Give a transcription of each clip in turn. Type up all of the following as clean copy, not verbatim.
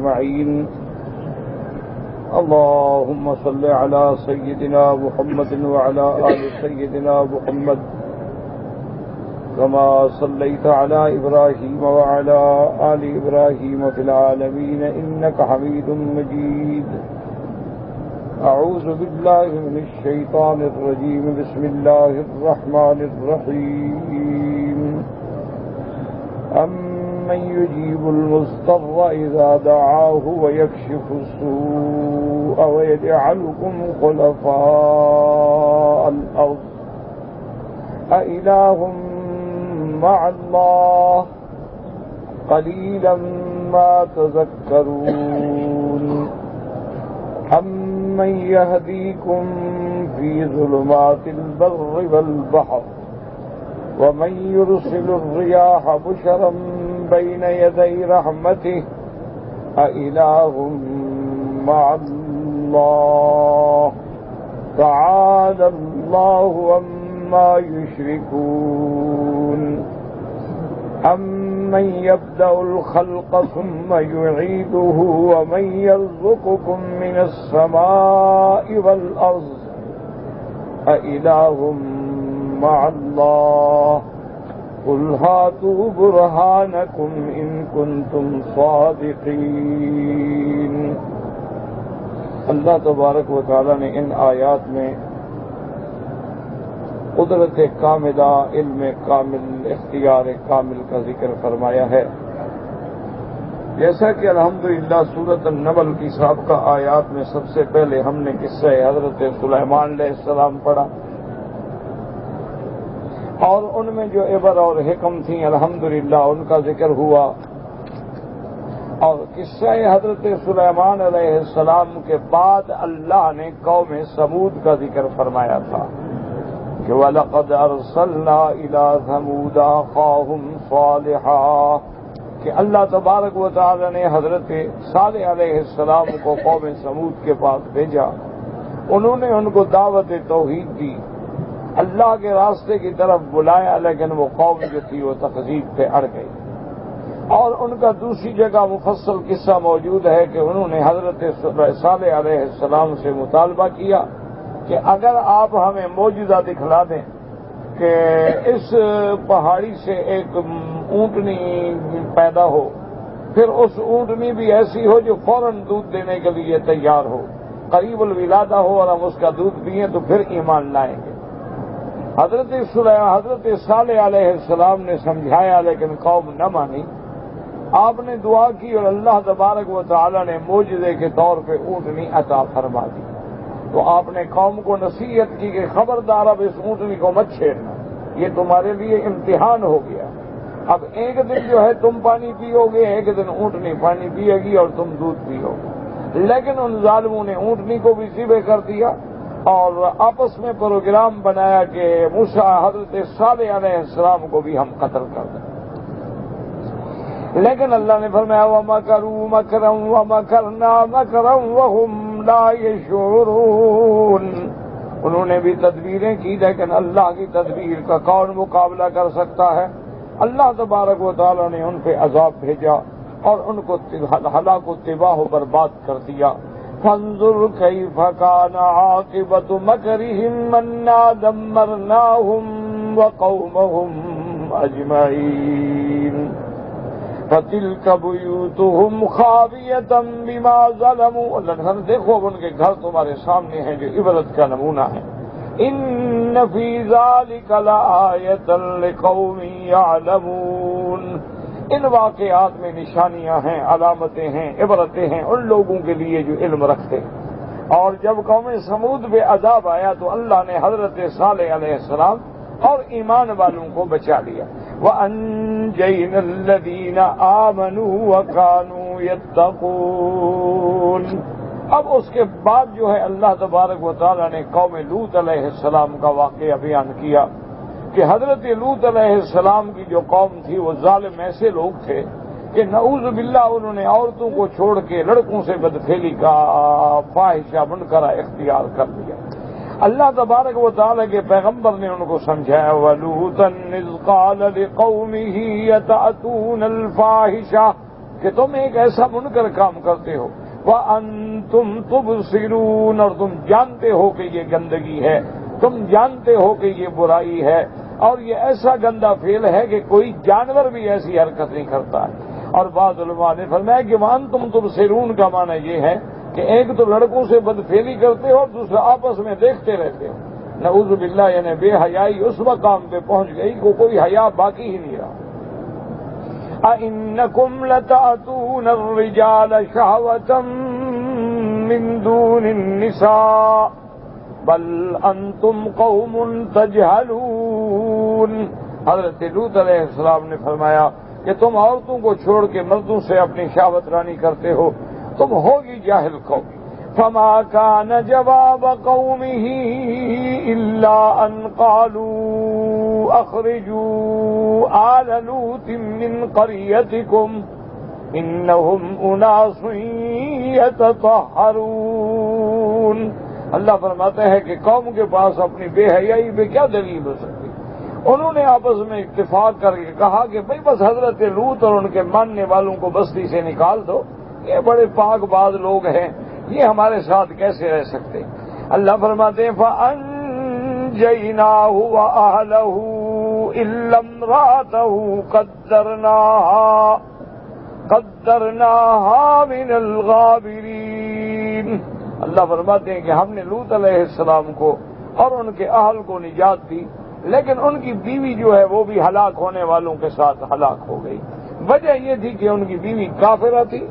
أجمعين. اللهم صل على سيدنا محمد وعلى آل سيدنا محمد كما صليت على إبراهيم وعلى آل إبراهيم في العالمين إنك حميد مجيد. أعوذ بالله من الشيطان الرجيم. بسم الله الرحمن الرحيم. أمن يجيب المضطر إذا دعاه ويكشف السوء ويجعلكم خلفاء الأرض أإله مع الله قليلا ما تذكرون. أمن يهديكم في ظلمات البر والبحر ومن يرسل الرياح بشرا بين يدي رحمته أإله مع الله تعالى الله عما يشركون. أمن يبدأ الخلق ثم يعيده ومن يرزقكم من السماء والأرض أإله مع الله قل هاتوا برهانكم إن كنتم صادقين. اللہ تبارک و تعالی نے ان آیات میں قدرت کاملہ، علم کامل، اختیار کامل کا ذکر فرمایا ہے. جیسا کہ الحمدللہ سورۃ النمل کی سابقہ آیات میں سب سے پہلے ہم نے قصہ حضرت سلیمان علیہ السلام پڑھا اور ان میں جو عبر اور حکم تھیں الحمدللہ ان کا ذکر ہوا. اور قصہ حضرت سلیمان علیہ السلام کے بعد اللہ نے قوم سمود کا ذکر فرمایا تھا کہ وَلَقَدْ أَرْسَلْنَا إِلَىٰ ثَمُودَ أَخَاهُمْ صَالِحًا کہ اللہ تبارک و تعالی نے حضرت صالح علیہ السلام کو قوم سمود کے پاس بھیجا. انہوں نے ان کو دعوت توحید دی، اللہ کے راستے کی طرف بلایا، لیکن وہ قوم جو تھی وہ تکذیب پہ اڑ گئی. اور ان کا دوسری جگہ مفصل قصہ موجود ہے کہ انہوں نے حضرت صالح علیہ السلام سے مطالبہ کیا کہ اگر آپ ہمیں معجزہ دکھلا دیں کہ اس پہاڑی سے ایک اونٹنی پیدا ہو، پھر اس اونٹنی بھی ایسی ہو جو فوراً دودھ دینے کے لیے تیار ہو، قریب الولادہ ہو، اور ہم اس کا دودھ پئیں تو پھر ایمان لائیں گے. حضرت صالح علیہ السلام نے سمجھایا لیکن قوم نہ مانی. آپ نے دعا کی اور اللہ تبارک و تعالی نے معجزے کے طور پہ اونٹنی عطا فرما دی. تو آپ نے قوم کو نصیحت کی کہ خبردار اب اس اونٹنی کو مت چھیڑنا، یہ تمہارے لیے امتحان ہو گیا. اب ایک دن جو ہے تم پانی پیو گے، ایک دن اونٹنی پانی پیے گی اور تم دودھ پیو گے. لیکن ان ظالموں نے اونٹنی کو بھی ذبح کر دیا اور آپس میں پروگرام بنایا کہ موسیٰ حضرت صالح علیہ السلام کو بھی ہم قتل کر دیں. لیکن اللہ نے فرمایا وَمَكَرُوا مَكْرًا وَمَكَرْنَا مَكْرًا وَهُمْ لَا يَشْعُرُونَ. انہوں نے بھی تدبیریں کی لیکن اللہ کی تدبیر کا کون مقابلہ کر سکتا ہے. اللہ تبارک و تعالی نے ان پہ عذاب بھیجا اور ان کو ہلاک و تباہ و برباد کر دیا. فانظر كيف كان عاقبة مكرهم أنا دمرناهم وقومهم أجمعين فتلك بيوتهم خاوية بما ظلموا. اللہ نے دیکھو ان کے گھر تمہارے سامنے ہیں جو عبرت کا نمونہ ہے. إن في ذلك لآية لقوم يعلمون. ان واقعات میں نشانیاں ہیں، علامتیں ہیں، عبرتیں ہیں ان لوگوں کے لیے جو علم رکھتے ہیں. اور جب قوم سمود پہ عذاب آیا تو اللہ نے حضرت صالح علیہ السلام اور ایمان والوں کو بچا لیا. وَأَنجَيْنَا الَّذِينَ آمَنُوا وَكَانُوا يَتَّقُونَ. اب اس کے بعد جو ہے اللہ تبارک و تعالی نے قوم لوط علیہ السلام کا واقعہ بیان کیا کہ حضرت لوط علیہ السلام کی جو قوم تھی وہ ظالم ایسے لوگ تھے کہ نعوذ باللہ انہوں نے عورتوں کو چھوڑ کے لڑکوں سے بدفعلی کا فاحشہ منکرہ اختیار کر لیا. اللہ تبارک و تعالی کے پیغمبر نے ان کو سمجھایا وَلُوطًا إِذْ قَالَ لِقَوْمِهِ يَتَأْتُونَ الْفَاحِشَةَ کہ تم ایک ایسا منکر کام کرتے ہو، وَأَنْتُمْ تُبْصِرُونَ، اور تم جانتے ہو کہ یہ گندگی ہے، تم جانتے ہو کہ یہ برائی ہے، اور یہ ایسا گندا فعل ہے کہ کوئی جانور بھی ایسی حرکت نہیں کرتا ہے۔ اور بعض علماء نے فرمایا کہ وَأَنْتُمْ تُبْصِرُونَ کا معنی یہ ہے کہ ایک تو لڑکوں سے بدفعلی کرتے ہو اور دوسرا آپس میں دیکھتے رہتے ہو۔ نعوذ باللہ، یعنی بے حیائی اس مقام پہ پہنچ گئی کہ کوئی حیا باقی ہی نہیں رہا۔ أَإِنَّكُمْ لَتَأْتُونَ الرِّجَالَ شَهْوَةً مِّن دُونِ النِّسَاءِ بَلْ أَنْتُمْ قَوْمٌ تَجْهَلُونَ۔ حضرت لوط علیہ السلام نے فرمایا کہ تم عورتوں کو چھوڑ کے مردوں سے اپنی شہوت رانی کرتے ہو، تم ہوگی جاہل قوم۔ فما كان جواب قومه إلا أن قالوا أخرجوا آل لوط من قريتكم إنهم أناس يتطهرون۔ اللہ فرماتا ہے کہ قوم کے پاس اپنی بے حیائی پہ کیا دلیل ہو سکتی؟ انہوں نے آپس میں اتفاق کر کے کہا کہ بھئی بس حضرت لوط اور ان کے ماننے والوں کو بستی سے نکال دو، یہ بڑے پاک باز لوگ ہیں، یہ ہمارے ساتھ کیسے رہ سکتے؟ اللہ فرماتے ہیں فَأَنْجَيْنَاهُ وَأَهْلَهُ إِلَّا امْرَأَتَهُ قَدَّرْنَاهَا مِنَ الْغَابِرِينَ۔ اللہ فرماتے ہیں کہ ہم نے لوط علیہ السلام کو اور ان کے اہل کو نجات دی، لیکن ان کی بیوی جو ہے وہ بھی ہلاک ہونے والوں کے ساتھ ہلاک ہو گئی۔ وجہ یہ تھی کہ ان کی بیوی کافرہ تھی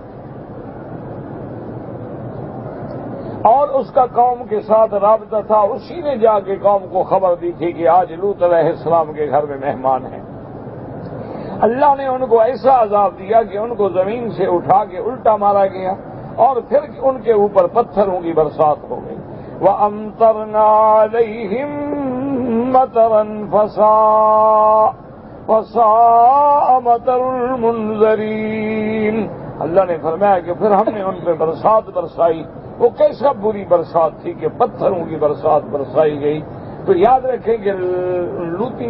اور اس کا قوم کے ساتھ رابطہ تھا، اسی نے جا کے قوم کو خبر دی تھی کہ آج لوط علیہ السلام کے گھر میں مہمان ہیں۔ اللہ نے ان کو ایسا عذاب دیا کہ ان کو زمین سے اٹھا کے الٹا مارا گیا اور پھر ان کے اوپر پتھروں کی برسات ہو گئی۔ وَأَمْطَرْنَا عَلَيْهِمْ مَطَرًا فَسَاءَ مَطَرُ الْمُنذَرِينَ۔ اللہ نے فرمایا کہ پھر ہم نے ان پہ برسات برسائی، وہ کیسا بری برسات تھی کہ پتھروں کی برسات برسائی گئی۔ تو یاد رکھیں کہ لوطی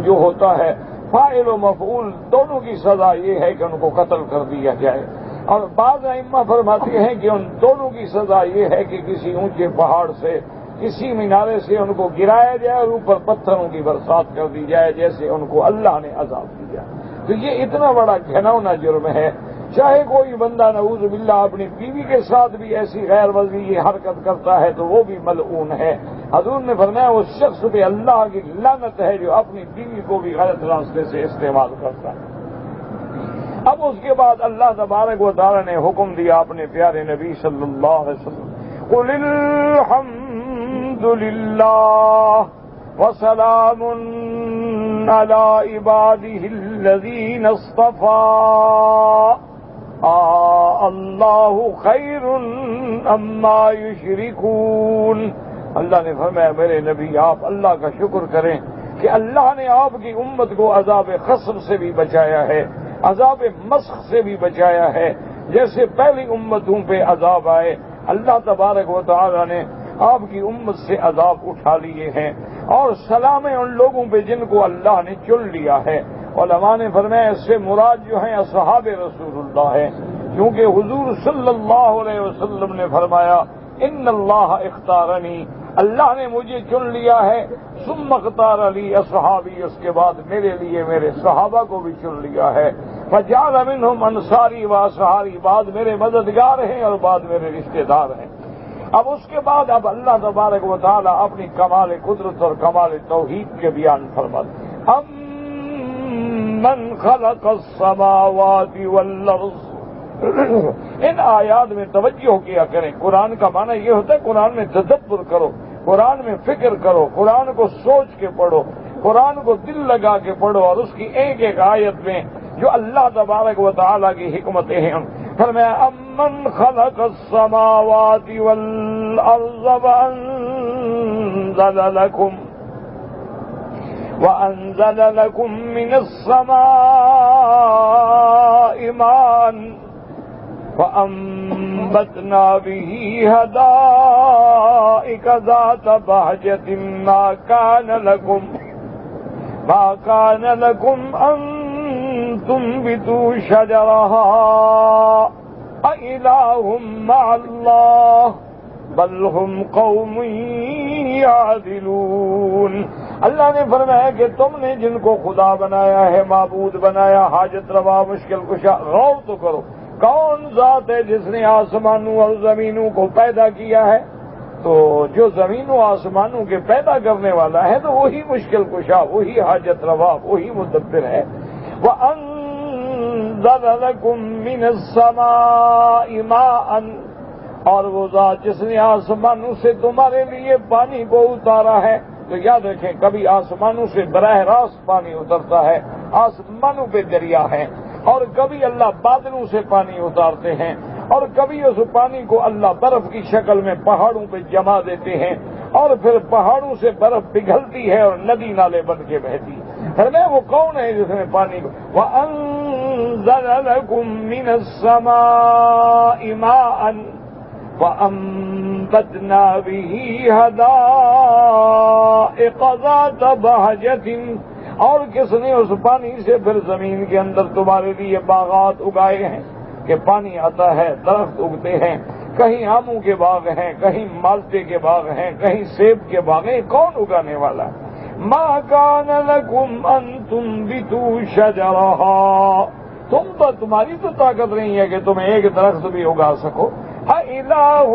جو ہوتا ہے فاعل و مفعول دونوں کی سزا یہ ہے کہ ان کو قتل کر دیا جائے، اور بعض ائمہ فرماتے ہیں کہ ان دونوں کی سزا یہ ہے کہ کسی اونچے پہاڑ سے، کسی مینارے سے ان کو گرایا جائے اور اوپر پتھروں کی برسات کر دی جائے جیسے ان کو اللہ نے عذاب دیا۔ تو یہ اتنا بڑا گھناؤنا جرم ہے، چاہے کوئی بندہ نعوذ باللہ اپنی بیوی کے ساتھ بھی ایسی غیر وضعی حرکت کرتا ہے تو وہ بھی ملعون ہے۔ حضور نے فرمایا اس شخص پہ اللہ کی لعنت ہے جو اپنی بیوی کو بھی غلط راستے سے استعمال کرتا ہے۔ اب اس کے بعد اللہ تبارک و تعالی نے حکم دیا اپنے پیارے نبی صلی اللہ علیہ وسلم، قُلِ الْحَمْدُ لِلَّهِ وَسَلَامٌ عَلَىٰ عِبَادِهِ الَّذِينَ اصْطَفَىٰ اللہ خیر اما یشرکون۔ اللہ نے فرمایا میرے نبی آپ اللہ کا شکر کریں کہ اللہ نے آپ کی امت کو عذاب خصب سے بھی بچایا ہے، عذاب مسخ سے بھی بچایا ہے۔ جیسے پہلی امتوں پہ عذاب آئے، اللہ تبارک و تعالی نے آپ کی امت سے عذاب اٹھا لیے ہیں، اور سلام ہے ان لوگوں پہ جن کو اللہ نے چن لیا ہے۔ علماء نے فرمایا اس سے مراد جو ہیں اصحاب رسول اللہ ہے، کیونکہ حضور صلی اللہ علیہ وسلم نے فرمایا ان اللہ اختارنی، اللہ نے مجھے چن لیا ہے، ثم اختار لی اصحابی، اس کے بعد میرے لیے میرے صحابہ کو بھی چن لیا ہے، فجعل منہم انصاری و اصحاری، بعد میرے مددگار ہیں اور بعد میرے رشتہ دار ہیں۔ اب اس کے بعد اب اللہ تبارک و تعالی اپنی کمال قدرت اور کمال توحید کے بیان فرماتے ہیں۔ من خلق السماوات والارض، ان آیات میں توجہ کیا کریں۔ قرآن کا معنی یہ ہوتا ہے قرآن میں تدبر کرو، قرآن میں فکر کرو، قرآن کو سوچ کے پڑھو، قرآن کو دل لگا کے پڑھو، اور اس کی ایک ایک آیت میں جو اللہ تبارک و تعالیٰ کی حکمتیں ہیں فرمایا امن خلق السماوات والارض وأنزل لكم من السماء ماء فأنبتنا به حدائق ذات بهجة ما كان لكم أن تنبتوا شجرها أإله مع الله بل هم قوم يعدلون۔ اللہ نے فرمایا کہ تم نے جن کو خدا بنایا ہے، معبود بنایا، حاجت روا، مشکل کشا، غور تو کرو کون ذات ہے جس نے آسمانوں اور زمینوں کو پیدا کیا ہے؟ تو جو زمین و آسمانوں کے پیدا کرنے والا ہے تو وہی مشکل کشا، وہی حاجت روا، وہی مدبر ہے۔ وَأَنزَلَ لَكُم مِّنَ السَّمَاءِ مَاءً، اور وہ ذات جس نے آسمانوں سے تمہارے لیے پانی کو اتارا ہے۔ تو یاد رکھیں، کبھی آسمانوں سے براہ راست پانی اترتا ہے، آسمانوں پہ دریا ہے، اور کبھی اللہ بادلوں سے پانی اتارتے ہیں، اور کبھی اس پانی کو اللہ برف کی شکل میں پہاڑوں پہ جما دیتے ہیں، اور پھر پہاڑوں سے برف پگھلتی ہے اور ندی نالے بن کے بہتی ہے۔ وہ کون ہے جس نے پانی کو وَأَنزَلَ لَكُم مِّنَ السَّمَاءِ مَاءً فَأَنبَتْنَا بِهِ حَدَائِقَ ذَاتَ بَهْجَةٍ، اور کس نے اس پانی سے پھر زمین کے اندر تمہارے لیے باغات اگائے ہیں کہ پانی آتا ہے، درخت اگتے ہیں، کہیں آموں کے باغ ہیں، کہیں مالٹے کے باغ ہیں، کہیں سیب کے باغ ہیں۔ کون اگانے والا ہے؟ مَا كَانَ لَكُمْ أَن تُنبِتُوا شَجَرَهَا، تمہاری تو طاقت نہیں ہے کہ تم ایک درخت بھی اگا سکو۔ أَإِلَٰهٌ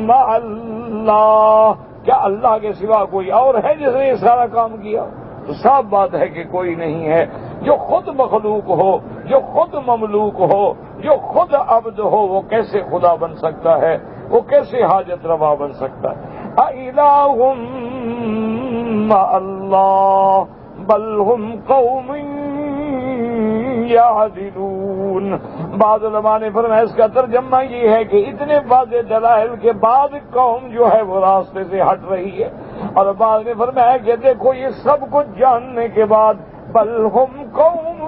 مَّعَ اللَّهِ، کیا اللہ کے سوا کوئی اور ہے جس نے یہ سارا کام کیا؟ تو صاف بات ہے کہ کوئی نہیں ہے۔ جو خود مخلوق ہو، جو خود مملوک ہو، جو خود عبد ہو، وہ کیسے خدا بن سکتا ہے؟ وہ کیسے حاجت روا بن سکتا ہے؟ أَإِلَٰهٌ مَّعَ اللَّهِ بَلْ هُمْ قَوْمٌ يَعْدِلُونَ۔ بعض علماء نے فرمایا اس کا ترجمہ یہ ہے کہ اتنے واضح دلائل کے بعد قوم جو ہے وہ راستے سے ہٹ رہی ہے، اور بعض نے فرمایا کہ دیکھو یہ سب کچھ جاننے کے بعد بل ہم قوم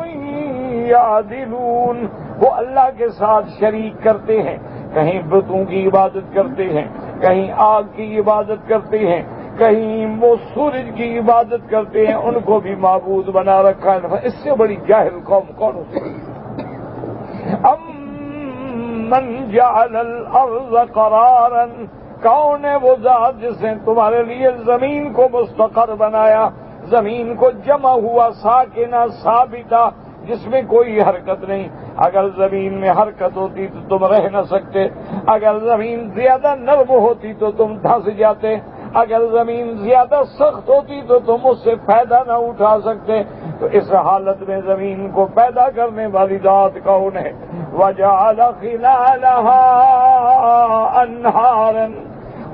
یعدلون، وہ اللہ کے ساتھ شریک کرتے ہیں، کہیں بتوں کی عبادت کرتے ہیں، کہیں آگ کی عبادت کرتے ہیں، کہیں وہ سورج کی عبادت کرتے ہیں، ان کو بھی معبود بنا رکھا ہے۔ اس سے بڑی جاہل قوم کون ہو سکتی؟ امن جعل الارض قرارا، کون ہے وہ ذات جس نے تمہارے لیے زمین کو مستقر بنایا، زمین کو جمع ہوا، ساکنہ ثابتہ، جس میں کوئی حرکت نہیں۔ اگر زمین میں حرکت ہوتی تو تم رہ نہ سکتے، اگر زمین زیادہ نرم ہوتی تو تم دھنس جاتے، اگر زمین زیادہ سخت ہوتی تو تم اس سے فائدہ نہ اٹھا سکتے۔ تو اس حالت میں زمین کو پیدا کرنے والی ذات کون ہے؟ وَجَعَلَ خِلَالَهَا أَنْهَارًا،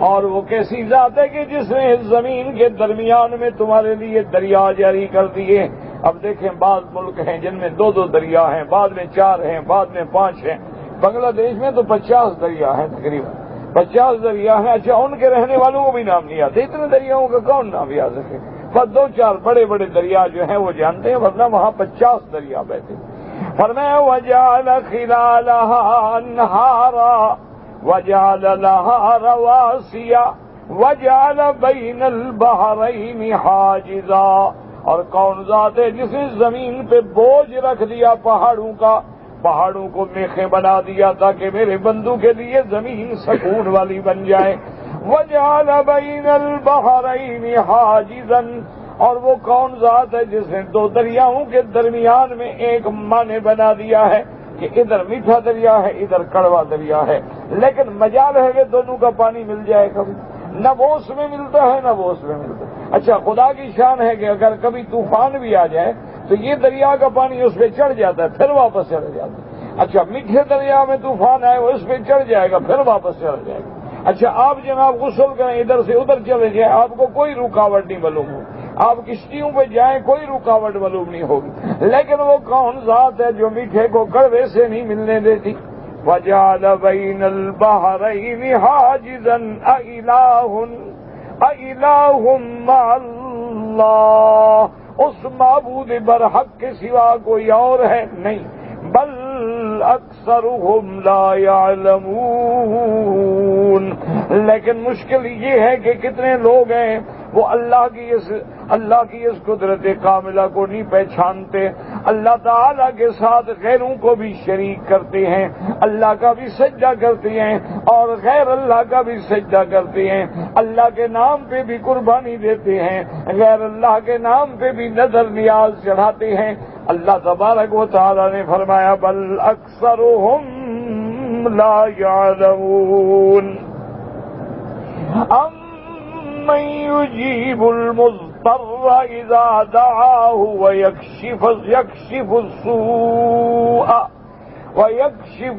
اور وہ کیسی ذات ہے کہ جس نے زمین کے درمیان میں تمہارے لیے دریا جاری کر دیے۔ اب دیکھیں بعض ملک ہیں جن میں 2 دریا ہیں، بعد میں 4 ہیں، بعد میں 5 ہیں۔ بنگلہ دیش میں تو 50 دریا ہیں، تقریباً 50 دریا ہیں۔ اچھا، ان کے رہنے والوں کو بھی نام نہیں آتے، اتنے دریاؤں کا کون نام یاد رکھے؟ بس 2-4 بڑے بڑے دریا جو ہیں وہ جانتے ہیں، ورنہ وہاں 50 دریا بہتے۔ فرمایا وَجَعَلَ خِلَالَهَا أَنْهَارًا وَجَعَلَ لَهَا رَوَاسِيَ وَجَعَلَ بَيْنَ الْبَحْرَيْنِ حَاجِزًا، اور کون ذات ہے جس نے زمین پہ بوجھ رکھ دیا پہاڑوں کا، پہاڑوں کو میخیں بنا دیا تاکہ میرے بندوں کے لیے زمین سکون والی بن جائے۔ وَجَعَلَ بَيْنَ الْبَحْرَيْنِ حَاجِزًا، اور وہ کون ذات ہے جس نے 2 دریاؤں کے درمیان میں ایک مانے بنا دیا ہے کہ ادھر میٹھا دریا ہے، ادھر کڑوا دریا ہے، لیکن مجال ہے کہ دونوں کا پانی مل جائے، کبھی نہ وہ اس میں ملتا ہے نہ وہ اس میں ملتا ہے۔ اچھا، خدا کی شان ہے کہ اگر کبھی طوفان بھی آ جائے تو یہ دریا کا پانی اس پہ چڑھ جاتا ہے، پھر واپس چڑھ جاتا ہے۔ اچھا، میٹھے دریا میں طوفان آئے وہ اس پہ چڑھ جائے گا، پھر واپس چڑھ جائے گا۔ اچھا، آپ جناب غسل کریں، ادھر سے ادھر چلے جائیں، آپ کو کوئی رکاوٹ نہیں معلوم ہو، آپ کشتیوں پہ جائیں کوئی رکاوٹ معلوم نہیں ہوگی۔ لیکن وہ کون ذات ہے جو میٹھے کو کڑوے سے نہیں ملنے دیتی؟ وَجَعَلَ بَيْنَ الْبَحْرَيْنِ حَاجِزًا أَإِلَٰهٌ مَّعَ اللَّهِ، اس معبود برحق کے سوا کوئی اور ہے؟ نہیں۔ بل اکثرهم لا يعلمون، لیکن مشکل یہ ہے کہ کتنے لوگ ہیں وہ اللہ کی اس قدرت کاملہ کو نہیں پہچانتے، اللہ تعالیٰ کے ساتھ غیروں کو بھی شریک کرتے ہیں، اللہ کا بھی سجدہ کرتے ہیں اور غیر اللہ کا بھی سجدہ کرتے ہیں، اللہ کے نام پہ بھی قربانی دیتے ہیں، غیر اللہ کے نام پہ بھی نظر نیاز چڑھاتے ہیں۔ اللہ تبارک و تعالی نے فرمایا بل اکثرهم لا يعلمون امن يجيب المضطر اذا دعاه ويكشف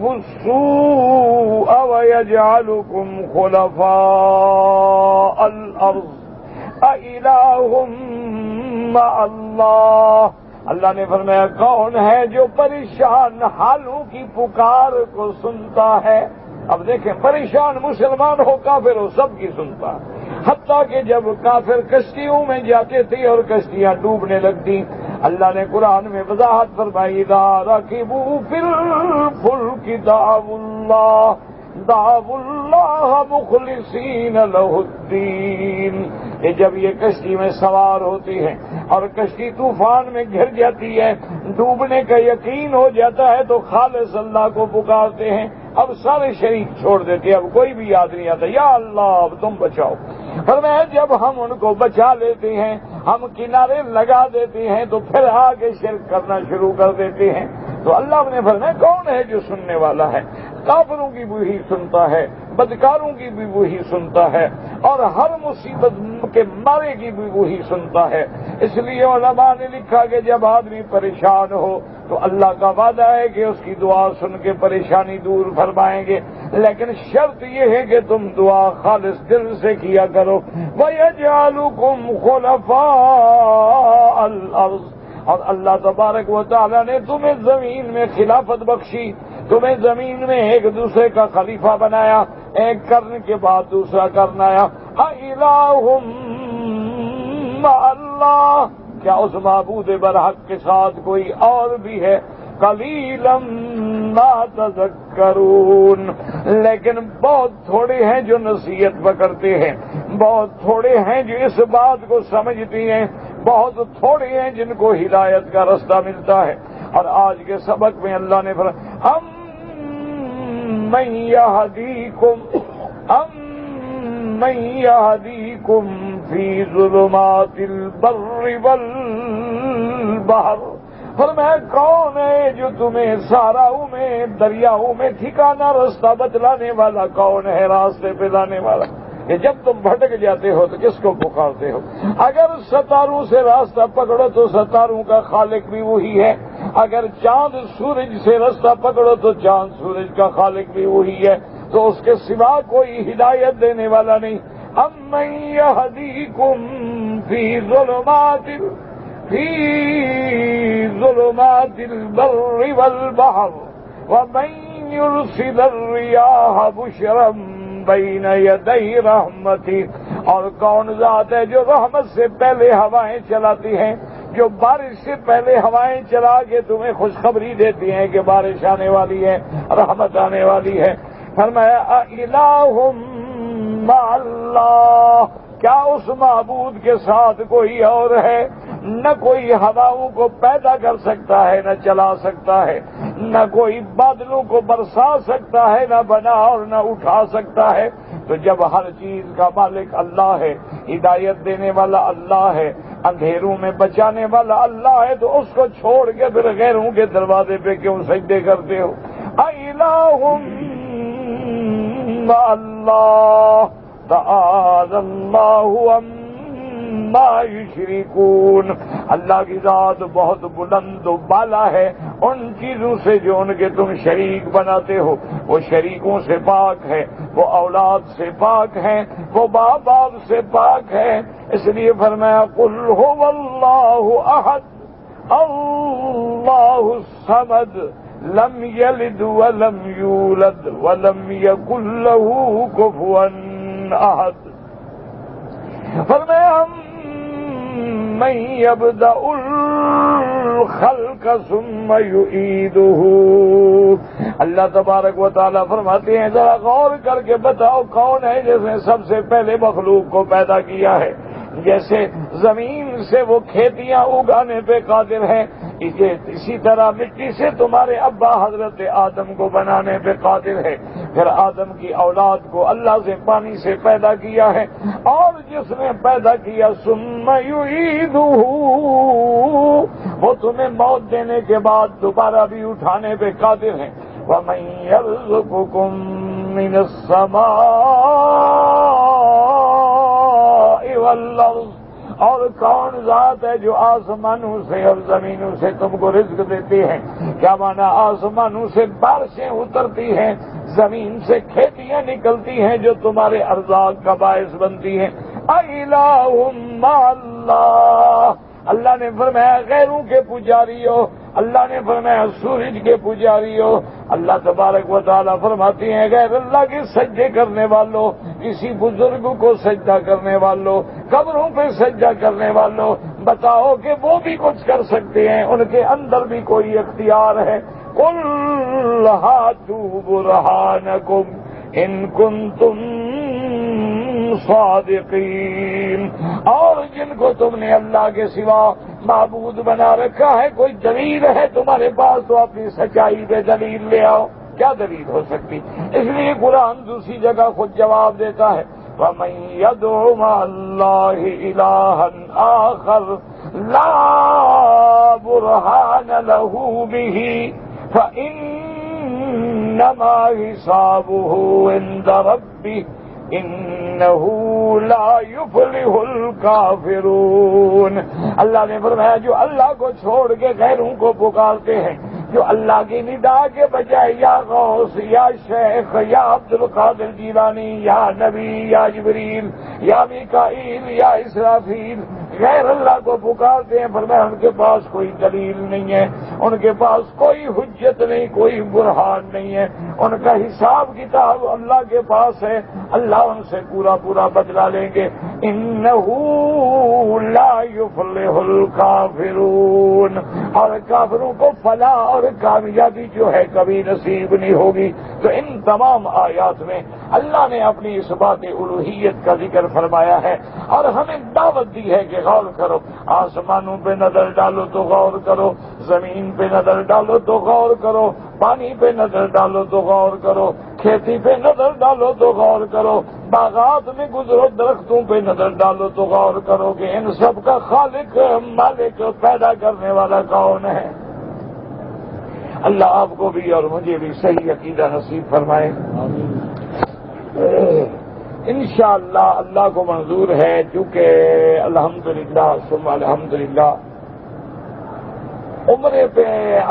السوء ويجعلكم خلفاء الارض أإله مع الله۔ اللہ نے فرمایا کون ہے جو پریشان حالوں کی پکار کو سنتا ہے؟ اب دیکھیں، پریشان مسلمان ہو کافر ہو سب کی سنتا ہے، حتیٰ کہ جب کافر کشتیوں میں جاتے تھے اور کشتیاں ڈوبنے لگتی، اللہ نے قرآن میں وضاحت فرمائی اذا رکبوا فی الفلک دعوا اللہ مخلصین لہ الدین۔ یہ جب یہ کشتی میں سوار ہوتی ہے اور کشتی طوفان میں گھر جاتی ہے، ڈوبنے کا یقین ہو جاتا ہے تو خالص اللہ کو پکارتے ہیں، اب سارے شریک چھوڑ دیتے، اب کوئی بھی یاد نہیں آتا یا اللہ اب تم بچاؤ۔ فرمایا جب ہم ان کو بچا لیتے ہیں، ہم کنارے لگا دیتے ہیں تو پھر آگے شرک کرنا شروع کر دیتے ہیں۔ تو اللہ نے فرمایا کون ہے جو سننے والا ہے؟ کافروں کی بھی وہی سنتا ہے، بدکاروں کی بھی وہی سنتا ہے، اور ہر مصیبت کے مارے کی بھی وہی سنتا ہے۔ اس لیے علماء نے لکھا کہ جب آدمی پریشان ہو تو اللہ کا وعدہ ہے کہ اس کی دعا سن کے پریشانی دور فرمائیں گے، لیکن شرط یہ ہے کہ تم دعا خالص دل سے کیا کرو۔ وَيَجْعَلُكُمْ خُلَفَاءَ الْأَرْضِ، اور اللہ تبارک و تعالیٰ نے تمہیں زمین میں خلافت بخشی، تمہیں زمین میں ایک دوسرے کا خلیفہ بنایا، ایک کرنے کے بعد دوسرا کرنا آیا۔ اِلَٰهٌ مَّعَ اللَّهِ، کیا اس معبود برحق کے ساتھ کوئی اور بھی ہے؟ قَلِيلًا مَّا تَذَكَّرُونَ، لیکن بہت تھوڑے ہیں جو نصیحت پکڑتے ہیں، بہت تھوڑے ہیں جو اس بات کو سمجھتی ہیں، بہت تھوڑے ہیں جن کو ہدایت کا رستہ ملتا ہے۔ اور آج کے سبق میں اللہ نے فرمایا أَمَّن يَهْدِيكُمْ فِي ظُلُمَاتِ الْبَرِّ وَالْبَحْرِ، فرمایا کون ہے جو تمہیں صحراؤں میں دریاؤں میں ٹھکانا راستہ بتلانے والا؟ کون ہے راستے پہ لانے والا؟ کہ جب تم بھٹک جاتے ہو تو کس کو پکارتے ہو؟ اگر ستاروں سے راستہ پکڑو تو ستاروں کا خالق بھی وہی ہے، اگر چاند سورج سے راستہ پکڑو تو چاند سورج کا خالق بھی وہی ہے، تو اس کے سوا کوئی ہدایت دینے والا نہیں۔ أَمَّن يَهْدِيكُمْ فِي ظُلُمَاتِ الْبَرِّ وَالْبَحْرِ وَمَن يُرْسِلِ الرِّيَاحَ بُشْرًا بین یدی رحمتی، اور کون ذات ہے جو رحمت سے پہلے ہوائیں چلاتی ہیں، جو بارش سے پہلے ہوائیں چلا کے تمہیں خوشخبری دیتی ہیں کہ بارش آنے والی ہے، رحمت آنے والی ہے۔ فرمایا اِلَٰهٌ مَّعَ اللَّهِ، کیا اس معبود کے ساتھ کوئی اور ہے؟ نہ کوئی ہواؤں کو پیدا کر سکتا ہے، نہ چلا سکتا ہے، نہ کوئی بادلوں کو برسا سکتا ہے، نہ بنا اور نہ اٹھا سکتا ہے۔ تو جب ہر چیز کا مالک اللہ ہے، ہدایت دینے والا اللہ ہے، اندھیروں میں بچانے والا اللہ ہے، تو اس کو چھوڑ کے پھر غیروں کے دروازے پہ کیوں سجدے کرتے ہو؟ اِلَٰهٌ مَّعَ اللَّهِ تعالی اللہ عما یشرکون، اللہ کی ذات بہت بلند و بالا ہے ان چیزوں سے جو ان کے تم شریک بناتے ہو، وہ شریکوں سے پاک ہے، وہ اولاد سے پاک ہے، وہ باپ باپ سے پاک ہے۔ اس لیے فرمایا قل هو اللہ احد اللہ الصمد لم یلد ولم یولد ولم یکن له کفوا احد۔ فرمایا من یبدأ الخلق ثم یعیدہ، اللہ تبارک و تعالیٰ فرماتے ہیں ذرا غور کر کے بتاؤ کون ہے جس نے سب سے پہلے مخلوق کو پیدا کیا ہے، جیسے زمین سے وہ کھیتیاں اگانے پہ قادر ہیں، اسی طرح مٹی سے تمہارے ابا حضرت آدم کو بنانے پہ قادر ہے۔ پھر آدم کی اولاد کو اللہ سے پانی سے پیدا کیا ہے، اور جس نے پیدا کیا ثم یعیدہ، وہ تمہیں موت دینے کے بعد دوبارہ بھی اٹھانے پہ قادر ہیں۔ وَمَن يَرْزُقُكُم مِّنَ السَّمَاءِ وَالْأَرْضِ، اور کون ذات ہے جو آسمانوں سے اور زمینوں سے تم کو رزق دیتی ہے؟ کیا مانا؟ آسمانوں سے بارشیں اترتی ہیں، زمین سے کھیتیاں نکلتی ہیں جو تمہارے ارزاق کا باعث بنتی ہیں۔ اِلٰہٌ مَّعَ اللَّہِ، اللہ نے فرمایا غیروں کے پجاری ہو، اللہ نے فرمایا سورج کے پجاری ہو۔ اللہ تبارک و تعالیٰ فرماتی ہیں غیر اللہ کے سجدے کرنے والوں، کسی بزرگ کو سجدہ کرنے والوں، قبروں پہ سجدہ کرنے والوں، بتاؤ کہ وہ بھی کچھ کر سکتے ہیں، ان کے اندر بھی کوئی اختیار ہے۔ قُلْ هَاتُوا بُرْهَانَكُمْ إِن كُنتُمْ صادقین، اور جن کو تم نے اللہ کے سوا معبود بنا رکھا ہے، کوئی دلیل ہے تمہارے پاس تو اپنی سچائی پہ دلیل لے آؤ۔ کیا دلیل ہو سکتی؟ اس لیے قرآن دوسری جگہ خود جواب دیتا ہے، وَمَن يَدْعُ مَعَ اللَّهِ إِلَٰهًا آخَرَ لَا بُرْهَانَ لَهُ بِهِ فَإِنَّمَا حِسَابُهُ عِندَ رَبِّهِ إِنَّهُ لَا يُفْلِحُ الْكَافِرُونَ۔ اللہ نے فرمایا جو اللہ کو چھوڑ کے غیروں کو پکارتے ہیں، جو اللہ کی ندا کے بجائے یا غوث یا شیخ یا عبد القادر جیلانی یا نبی یا جبریل یا میکائیل یا اسرافیل غیر اللہ کو پکارتے ہیں، فرمایا ان کے پاس کوئی دلیل نہیں ہے، ان کے پاس کوئی حجت نہیں، کوئی برہان نہیں ہے، ان کا حساب کتاب اللہ کے پاس ہے، اللہ ان سے پورا پورا بدلہ لیں گے۔ انہ لا یفلح الکافرون، اور کافروں کو فلاح اور کامیابی جو ہے کبھی نصیب نہیں ہوگی۔ تو ان تمام آیات میں اللہ نے اپنی اس بات الوہیت کا ذکر فرمایا ہے، اور ہمیں دعوت دی ہے کہ غور کرو، آسمانوں پہ نظر ڈالو تو غور کرو، زمین پہ نظر ڈالو تو غور کرو، پانی پہ نظر ڈالو تو غور کرو، کھیتی پہ نظر ڈالو تو غور کرو، باغات میں گزرو درختوں پہ نظر ڈالو تو غور کرو کہ ان سب کا خالق مالک پیدا کرنے والا کون ہے۔ اللہ آپ کو بھی اور مجھے بھی صحیح عقیدہ نصیب فرمائے۔ انشاءاللہ اللہ کو منظور ہے، چونکہ الحمدللہ ثم الحمدللہ عمرے پہ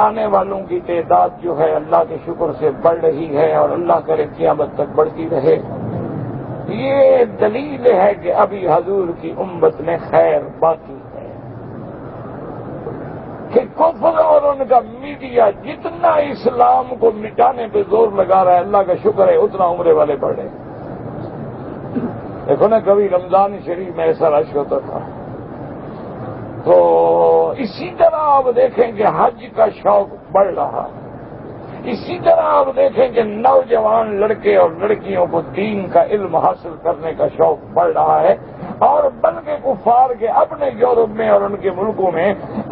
آنے والوں کی تعداد جو ہے اللہ کے شکر سے بڑھ رہی ہے، اور اللہ کرے قیامت تک بڑھتی رہے۔ یہ دلیل ہے کہ ابھی حضور کی امت میں خیر باقی ہے، کہ کفر اور ان کا میڈیا جتنا اسلام کو مٹانے پہ زور لگا رہا ہے، اللہ کا شکر ہے اتنا عمرے والے بڑھ رہے ہیں۔ دیکھو نا، کبھی رمضان شریف میں ایسا رش ہوتا تھا، تو اسی طرح آپ دیکھیں کہ حج کا شوق بڑھ رہا، اسی طرح آپ دیکھیں کہ نوجوان لڑکے اور لڑکیوں کو دین کا علم حاصل کرنے کا شوق بڑھ رہا ہے، اور بلکہ کفار کے اپنے یورپ میں اور ان کے ملکوں میں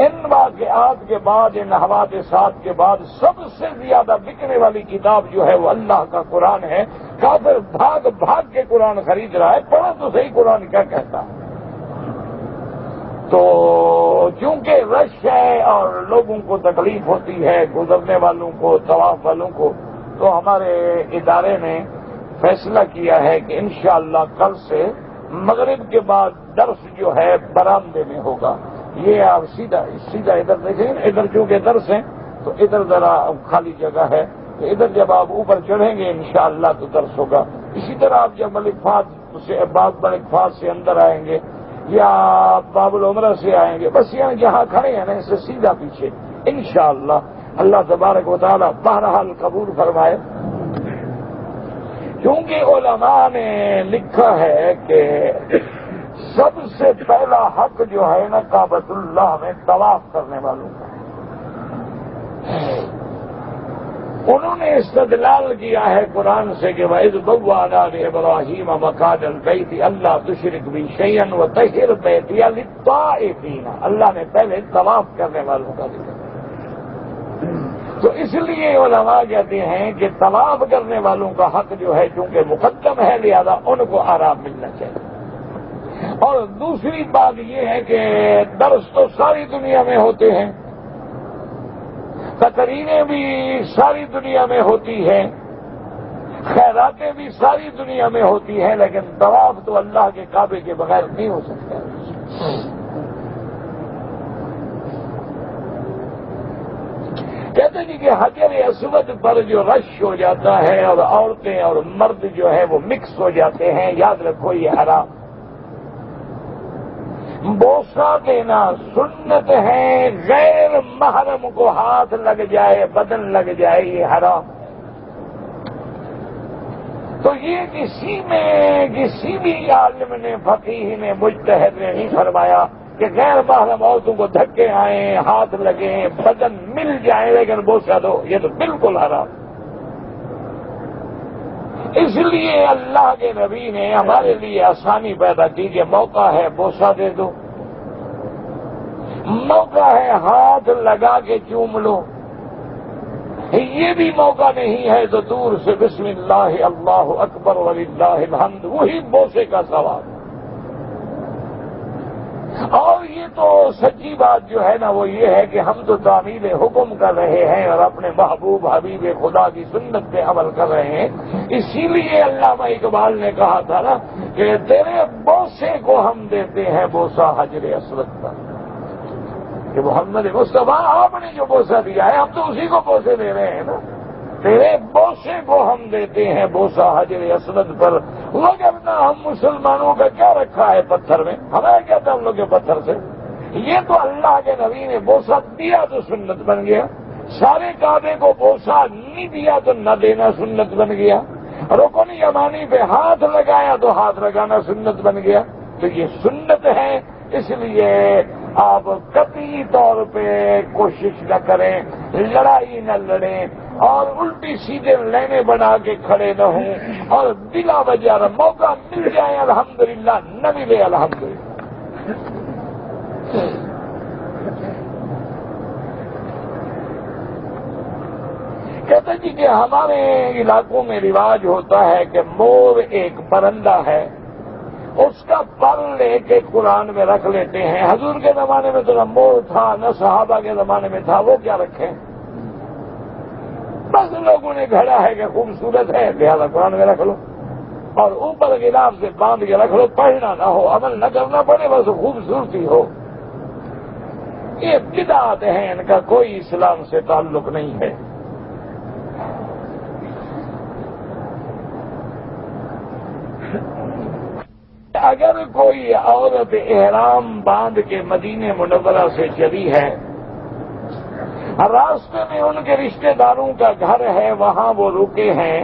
ان واقعات کے بعد، ان حوادثات کے بعد سب سے زیادہ بکنے والی کتاب جو ہے وہ اللہ کا قرآن ہے۔ کافر بھاگ بھاگ کے قرآن خرید رہا ہے، پڑھو تو صحیح قرآن کیا کہتا ہے۔ تو چونکہ رش ہے اور لوگوں کو تکلیف ہوتی ہے، گزرنے والوں کو، طواف والوں کو، تو ہمارے ادارے نے فیصلہ کیا ہے کہ انشاءاللہ کل سے مغرب کے بعد درس جو ہے برآمدے میں ہوگا۔ یہ آپ سیدھا ادھر دیکھیں، ادھر چونکہ درس ہیں تو ادھر ذرا خالی جگہ ہے، تو ادھر جب آپ اوپر چڑھیں گے انشاءاللہ تو درس ہوگا۔ اسی طرح آپ جب ملک فہد سے باب ملک فہد سے اندر آئیں گے یا باب العمرہ سے آئیں گے، بس یہاں جہاں کھڑے ہیں نا اس سے سیدھا پیچھے انشاءاللہ اللہ تبارک و تعالی بہرحال قبول فرمائے۔ کیونکہ علماء نے لکھا ہے کہ سب سے پہلا حق جو ہے نا کعبۃ اللہ میں طواف کرنے والوں کا، انہوں نے استدلال کیا ہے قرآن سے کہ وَإِذْ بَوَّأْنَا لِإِبْرَاهِيمَ مَكَانَ الْبَيْتِ أَلَّا تُشْرِكْ بِي شَيْئًا وَطَهِّرْ بَيْتِيَ لِلطَّائِفِينَ، اللہ نے پہلے طواف کرنے والوں کا ذکر، تو اس لیے علماء کہتے ہیں کہ طواف کرنے والوں کا حق جو ہے چونکہ مقدم ہے لہذا ان کو آرام ملنا چاہیے۔ اور دوسری بات یہ ہے کہ درس تو ساری دنیا میں ہوتے ہیں، تقریریں بھی ساری دنیا میں ہوتی ہیں، خیراتیں بھی ساری دنیا میں ہوتی ہیں، لیکن طواف تو اللہ کے کعبے کے بغیر نہیں ہو سکتا۔ کہتے ہیں کہ حجر اسود پر جو رش ہو جاتا ہے اور عورتیں اور مرد جو ہے وہ مکس ہو جاتے ہیں، یاد رکھو یہ حرام۔ بوسہ دینا سنت ہے، غیر محرم کو ہاتھ لگ جائے، بدن لگ جائے، یہ حرام۔ تو یہ کسی بھی عالم نے، فقیہ نے، مجتہد نے نہیں فرمایا کہ غیر محرم عورتوں کو دھکے آئیں، ہاتھ لگیں، بدن مل جائیں لیکن بوسہ دو، یہ تو بالکل حرام۔ اس لیے اللہ کے نبی نے ہمارے لیے آسانی پیدا کی کہ موقع ہے بوسہ دے دو، موقع ہے ہاتھ لگا کے چوم لو، یہ بھی موقع نہیں ہے تو دور سے بسم اللہ اللہ اکبر وللہ الحمد، وہی بوسے کا ثواب۔ اور یہ تو سچی بات جو ہے نا وہ یہ ہے کہ ہم تو تعمیل حکم کر رہے ہیں اور اپنے محبوب حبیب خدا کی سنت پہ عمل کر رہے ہیں، اسی لیے علامہ اقبال نے کہا تھا نا کہ تیرے بوسے کو ہم دیتے ہیں بوسہ حجر اسود پر، کہ محمد مصطفیٰ آپ نے جو بوسہ دیا ہے ہم تو اسی کو بوسے دے رہے ہیں نا، تیرے بوسے کو ہم دیتے ہیں بوسہ حجر اسود پر، وگرنہ ہم مسلمانوں کا کیا رکھا ہے پتھر میں، ہمارا کیا تھا ہم لوگ کے پتھر سے، یہ تو اللہ کے نبی نے بوسہ دیا تو سنت بن گیا، سارے کعبے کو بوسہ نہیں دیا تو نہ دینا سنت بن گیا، رکن یمانی پہ ہاتھ لگایا تو ہاتھ لگانا سنت بن گیا، تو یہ سنت ہے۔ اس لیے آپ قطعی طور پہ کوشش نہ کریں، لڑائی نہ لڑیں اور الٹی سیدھے لینے بنا کے کھڑے نہ ہوں، اور بلا وجہ موقع مل جائے الحمدللہ، نہ ملے الحمدللہ۔ کہتے جی کہ ہمارے علاقوں میں رواج ہوتا ہے کہ مور ایک پرندہ ہے، اس کا پر لے کے قرآن میں رکھ لیتے ہیں۔ حضور کے زمانے میں تو نہ مور تھا نہ صحابہ کے زمانے میں تھا، وہ کیا رکھیں، بس لوگوں نے گھڑا ہے کہ خوبصورت ہے لہذا قرآن میں رکھ لو، اور اوپر غلاف سے باندھ کے رکھ لو، پڑھنا نہ ہو، عمل نہ کرنا پڑے، بس خوبصورتی ہو۔ یہ بدعات ہیں، ان کا کوئی اسلام سے تعلق نہیں ہے۔ اگر کوئی عورت احرام باندھ کے مدینہ منورہ سے چلی ہے، راستے میں ان کے رشتہ داروں کا گھر ہے، وہاں وہ رکے ہیں،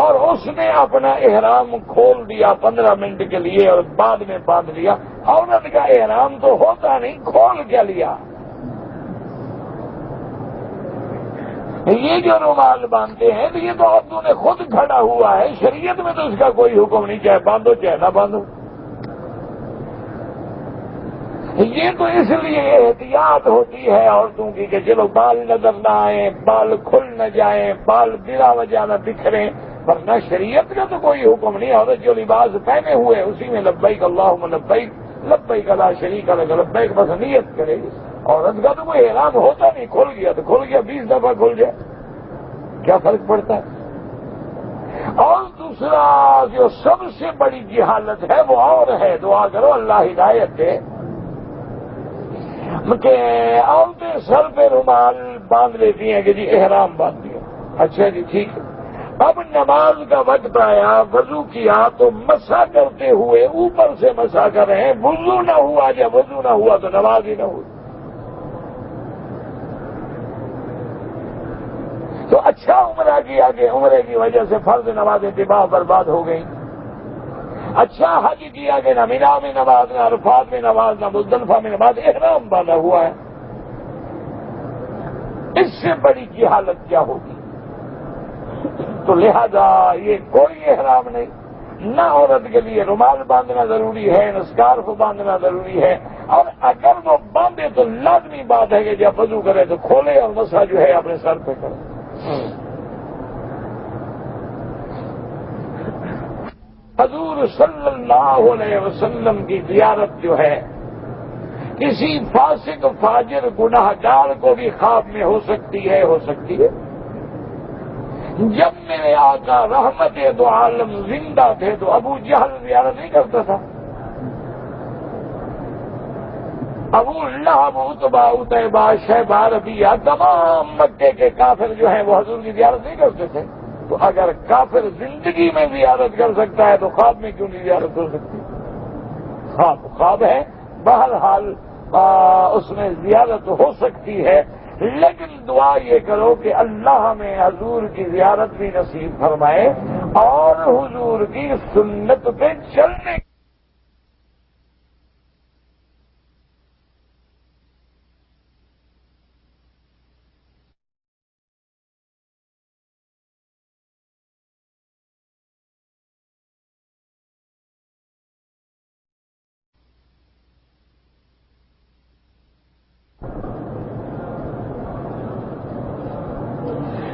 اور اس نے اپنا احرام کھول دیا 15 منٹ کے لیے اور بعد میں باندھ لیا، عورت کا احرام تو ہوتا نہیں، کھول کیا لیا؟ یہ جو رومال باندھتے ہیں تو یہ تو عورتوں نے خود کھڑا ہوا ہے، شریعت میں تو اس کا کوئی حکم نہیں، چاہے باندھو چاہے نہ باندھو۔ یہ تو اس لیے احتیاط ہوتی ہے عورتوں کی کہ چلو بال نظر نہ آئیں، بال کھل نہ جائیں، بال بلا وجہ نہ بکھریں، ورنہ شریعت کا تو کوئی حکم نہیں۔ عورت جو لباس پہنے ہوئے اسی میں لبیک اللہم لبیک لبیک لا شریک لک لبیک بس نیت کرے گی۔ عورت کا تو کوئی احرام ہوتا نہیں، کھل گیا تو کھل گیا، 20 دفعہ کھل جائے کیا فرق پڑتا ہے؟ اور دوسرا جو سب سے بڑی جہالت ہے وہ اور ہے، دعا کرو اللہ ہدایت دے، کہ عورتیں سر پہ رومال باندھ لیتی ہیں کہ جی احرام باندھ دیا، اچھا جی ٹھیک ہے، اب نماز کا وقت آیا، وضو کیا تو مسح کرتے ہوئے اوپر سے مسح کر رہے ہیں، وضو نہ ہوا، جب وضو نہ ہوا تو نماز ہی نہ ہوئی۔ تو اچھا عمرہ کیا کہ عمرے کی وجہ سے فرض نمازیں تباہ برباد ہو گئی، اچھا حج کیا کہ نہ مینا میں نماز، نہ عرفات میں نماز، نہ مزدلفہ میں نماز، احرام باندھا ہوا ہے۔ اس سے بڑی جہالت کیا ہوگی؟ تو لہذا یہ کوئی احرام نہیں، نہ عورت کے لیے رومال باندھنا ضروری ہے، نہ اسکارف باندھنا ضروری ہے، اور اگر وہ باندھے تو لازمی بات ہے کہ جب وضو کرے تو کھولے اور مسح جو ہے اپنے سر پہ کرے۔ حضور صلی اللہ علیہ وسلم کی زیارت جو ہے کسی فاسق فاجر گناہ گار کو بھی خواب میں ہو سکتی ہے، ہو سکتی ہے۔ جب میرے آقا رحمت دو عالم زندہ تھے تو ابو جہل زیارت نہیں کرتا تھا، ابو لہب عتبہ عتیبہ شیبہ ربیعہ تمام مکے کے کافر جو ہیں وہ حضور کی زیارت نہیں کرتے تھے، تو اگر کافر زندگی میں زیارت کر سکتا ہے تو خواب میں کیوں نہیں زیارت ہو سکتی؟ خواب ہے، بہرحال اس میں زیارت ہو سکتی ہے، لیکن دعا یہ کرو کہ اللہ ہمیں حضور کی زیارت بھی نصیب فرمائے اور حضور کی سنت پہ چلنے۔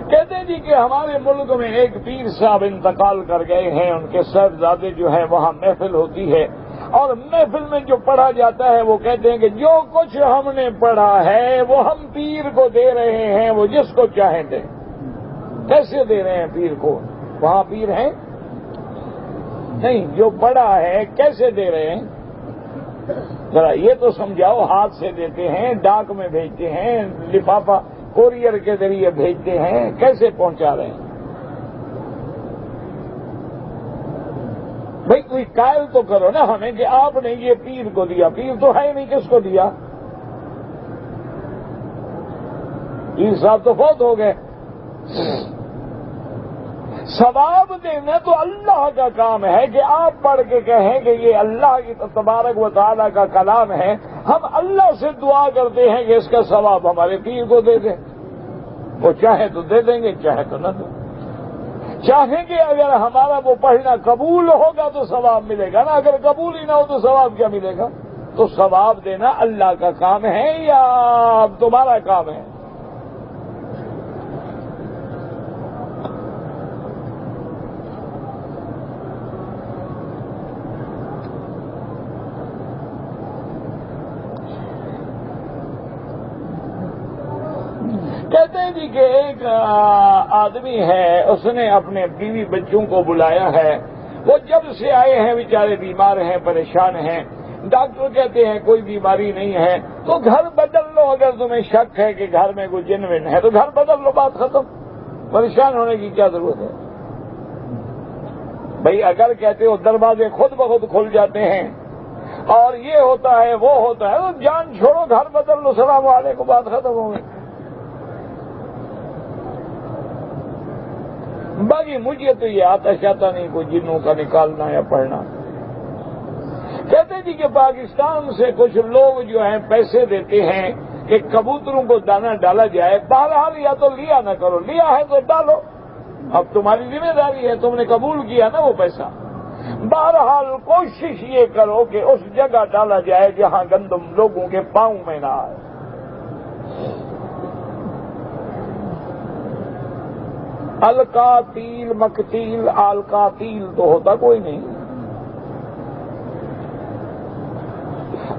کہتے ہیں جی کہ ہمارے ملک میں ایک پیر صاحب انتقال کر گئے ہیں، ان کے صاحبزادے جو ہیں وہاں محفل ہوتی ہے، اور محفل میں جو پڑھا جاتا ہے وہ کہتے ہیں کہ جو کچھ ہم نے پڑھا ہے وہ ہم پیر کو دے رہے ہیں، وہ جس کو چاہیں دیں۔ کیسے دے رہے ہیں پیر کو؟ وہاں پیر ہیں نہیں، جو پڑھا ہے کیسے دے رہے ہیں؟ ذرا یہ تو سمجھاؤ۔ ہاتھ سے دیتے ہیں، ڈاک میں بھیجتے ہیں، لفافہ کوریئر کے ذریعے بھیجتے ہیں، کیسے پہنچا رہے ہیں؟ بھئی کوئی قائل تو کرو نا ہمیں کہ آپ نے یہ پیر کو دیا، پیر تو ہے نہیں، کس کو دیا؟ پیر صاحب تو فوت ہو گئے۔ ثواب دینا تو اللہ کا کام ہے کہ آپ پڑھ کے کہیں کہ یہ اللہ کی تبارک و تعالیٰ کا کلام ہے، ہم اللہ سے دعا کرتے ہیں کہ اس کا ثواب ہمارے پیر کو دے دیں۔ وہ چاہے تو دے دیں گے، چاہے تو نہ دیں۔ چاہیں گے اگر ہمارا وہ پڑھنا قبول ہوگا تو ثواب ملے گا نا، اگر قبول ہی نہ ہو تو ثواب کیا ملے گا؟ تو ثواب دینا اللہ کا کام ہے یا تمہارا کام ہے؟ کہتے ہیں جی کہ ایک آدمی ہے، اس نے اپنے بیوی بچوں کو بلایا ہے، وہ جب سے آئے ہیں بیچارے بیمار ہیں، پریشان ہیں، ڈاکٹر کہتے ہیں کوئی بیماری نہیں ہے، تو گھر بدل لو، اگر تمہیں شک ہے کہ گھر میں کوئی جن ون ہے تو گھر بدل لو، بات ختم، پریشان ہونے کی کیا ضرورت ہے؟ بھئی اگر کہتے ہو دروازے خود بخود کھل جاتے ہیں اور یہ ہوتا ہے وہ ہوتا ہے تو جان چھوڑو، گھر بدل لو، السلام علیکم، بات ختم ہو گئی۔ باقی مجھے تو یہ آتا شاتا نہیں کوئی جنوں کا نکالنا یا پڑھنا۔ کہتے جی کہ پاکستان سے کچھ لوگ جو ہیں پیسے دیتے ہیں کہ کبوتروں کو دانہ ڈالا جائے، بہرحال یا تو لیا نہ کرو، لیا ہے تو ڈالو، اب تمہاری ذمہ داری ہے، تم نے قبول کیا نا وہ پیسہ، بہرحال کوشش یہ کرو کہ اس جگہ ڈالا جائے جہاں گندم لوگوں کے پاؤں میں نہ آئے۔ القاتیل مقتیل، القاتیل تو ہوتا کوئی نہیں،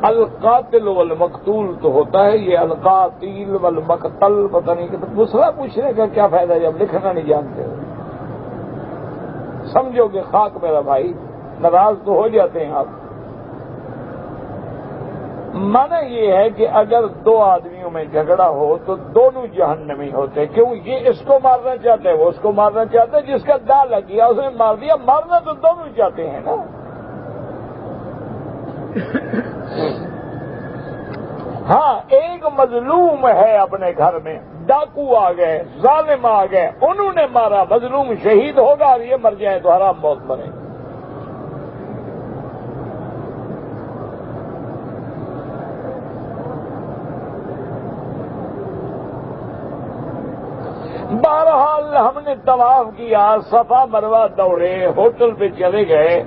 القاتل والمقتول تو ہوتا ہے، یہ القاتیل والمقتل پتہ نہیں کہ دوسرا پوچھنے کا کیا فائدہ جب لکھنا نہیں جانتے ہو؟ سمجھو کہ خاک میرا بھائی، ناراض تو ہو جاتے ہیں آپ۔ مانا یہ ہے کہ اگر دو آدمیوں میں جھگڑا ہو تو دونوں جہنمی ہوتے، کیوں؟ یہ اس کو مارنا چاہتا ہے، وہ اس کو مارنا چاہتا ہے، جس کا دا لگ گیا اس نے مار دیا، مارنا تو دونوں چاہتے ہیں نا۔ ہاں ایک مظلوم ہے اپنے گھر میں، ڈاکو آ گئے، ظالم آ گئے، انہوں نے مارا، مظلوم شہید ہوگا اور یہ مر جائے تو حرام موت مرے۔ بہرحال ہم نے طواف کیا، صفا مروہ دوڑے، ہوٹل پہ چلے گئے،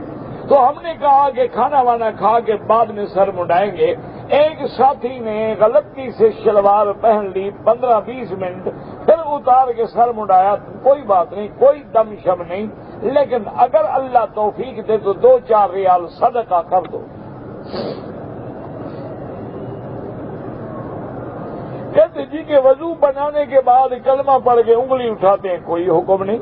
تو ہم نے کہا کہ کھانا وانا کھا کے بعد میں سر منڈائیں گے۔ ایک ساتھی نے غلطی سے شلوار پہن لی، 15-20 منٹ پھر اتار کے سر منڈایا، کوئی بات نہیں، کوئی دم شم نہیں، لیکن اگر اللہ توفیق دے تو 2-4 ریال صدقہ کر دو۔ کہتے جی کہ وضو بنانے کے بعد کلمہ پڑھ کے انگلی اٹھاتے ہیں، کوئی حکم نہیں۔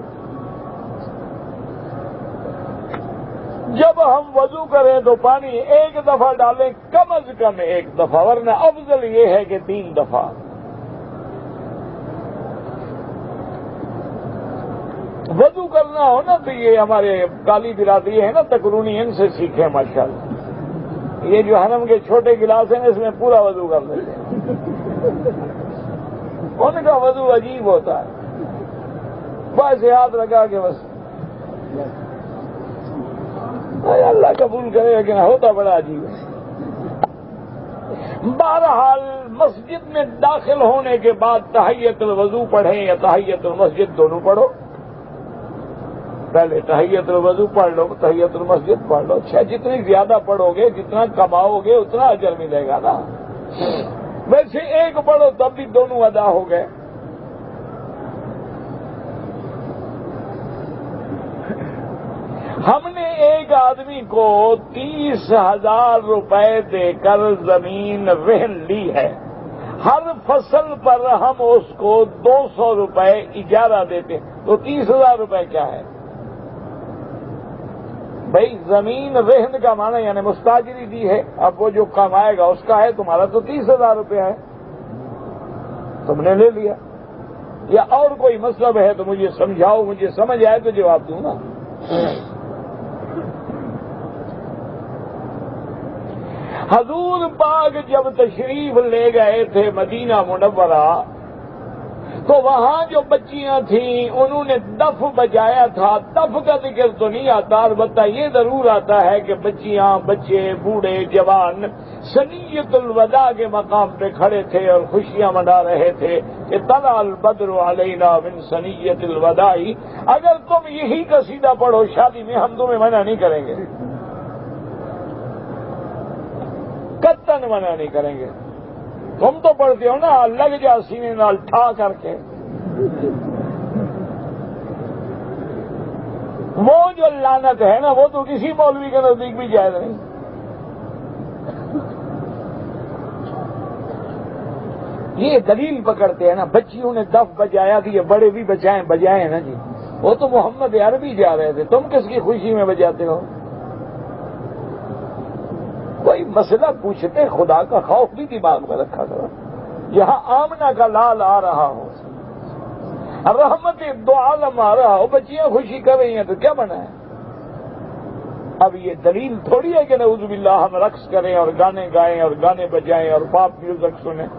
جب ہم وضو کریں تو پانی ایک دفعہ ڈالیں، کم از کم ایک دفعہ، ورنہ افضل یہ ہے کہ 3 دفعہ۔ وضو کرنا ہو نا تو یہ ہمارے کالی برادری ہے نا تکرونی، ان سے سیکھیں ماشاءاللہ۔ یہ جو حرم کے چھوٹے گلاس ہیں اس میں پورا وضو کر لیتے ہیں، ان کا وضو عجیب ہوتا ہے، بس ہاتھ لگا کے بس اللہ قبول کرے، لیکن ہوتا بڑا عجیب ہے۔ بہرحال مسجد میں داخل ہونے کے بعد تحیۃ الوضو پڑھیں یا تحیۃ المسجد، دونوں پڑھو۔ پہلے تحیۃ الوضو پڑھ لو، تحیۃ المسجد پڑھ لو۔ جتنی زیادہ پڑھو گے، جتنا کماؤ گے اتنا اجر ملے گا نا۔ ویسے ایک پڑھو تب بھی دونوں ادا ہو گئے۔ ہم نے ایک آدمی کو 30,000 روپے دے کر زمین رہن لی ہے، ہر فصل پر ہم اس کو 200 روپے اجارہ دیتے، تو 30,000 روپے کیا ہے بھائی؟ زمین رہن کا معنی یعنی مستاجری دی ہے، اب وہ جو کمائے گا اس کا ہے، تمہارا تو 30,000 روپے ہے، تم نے لے لیا۔ یا اور کوئی مطلب ہے تو مجھے سمجھاؤ، مجھے سمجھ آئے تو جواب دوں نا۔ حضور پاک جب تشریف لے گئے تھے مدینہ منورہ تو وہاں جو بچیاں تھیں انہوں نے دف بجایا تھا۔ دف کا ذکر تو نہیں آتا، البتہ یہ ضرور آتا ہے کہ بچیاں، بچے، بوڑھے، جوان ثنیۃ الوداع کے مقام پہ کھڑے تھے اور خوشیاں منا رہے تھے کہ طلع البدر علینا من ثنیۃ الوداع۔ اگر تم یہی قصیدہ پڑھو شادی میں ہم تمہیں منع نہیں کریں گے، قطعاً منع نہیں کریں گے۔ تم تو پڑھتے ہو نا لگ جا سینے نال ٹھا کر کے، وہ جو لعنت ہے نا وہ تو کسی مولوی کے نزدیک بھی جائز نہیں۔ یہ دلیل پکڑتے ہیں نا، بچیوں نے دف بجایا تھی، یہ بڑے بھی بجائیں نا جی، وہ تو محمد عربی جا رہے تھے، تم کس کی خوشی میں بجاتے ہو؟ کوئی مسئلہ پوچھتے، خدا کا خوف بھی دماغ میں رکھا کرو۔ یہاں آمنہ کا لال آ رہا ہو، رحمت دو عالم آ رہا ہو، بچیاں خوشی کر رہی ہیں تو کیا بنا ہے؟ اب یہ دلیل تھوڑی ہے کہ نعوذ باللہ ہم رقص کریں اور گانے گائیں اور گانے بجائیں اور پاپ میوزک سنیں۔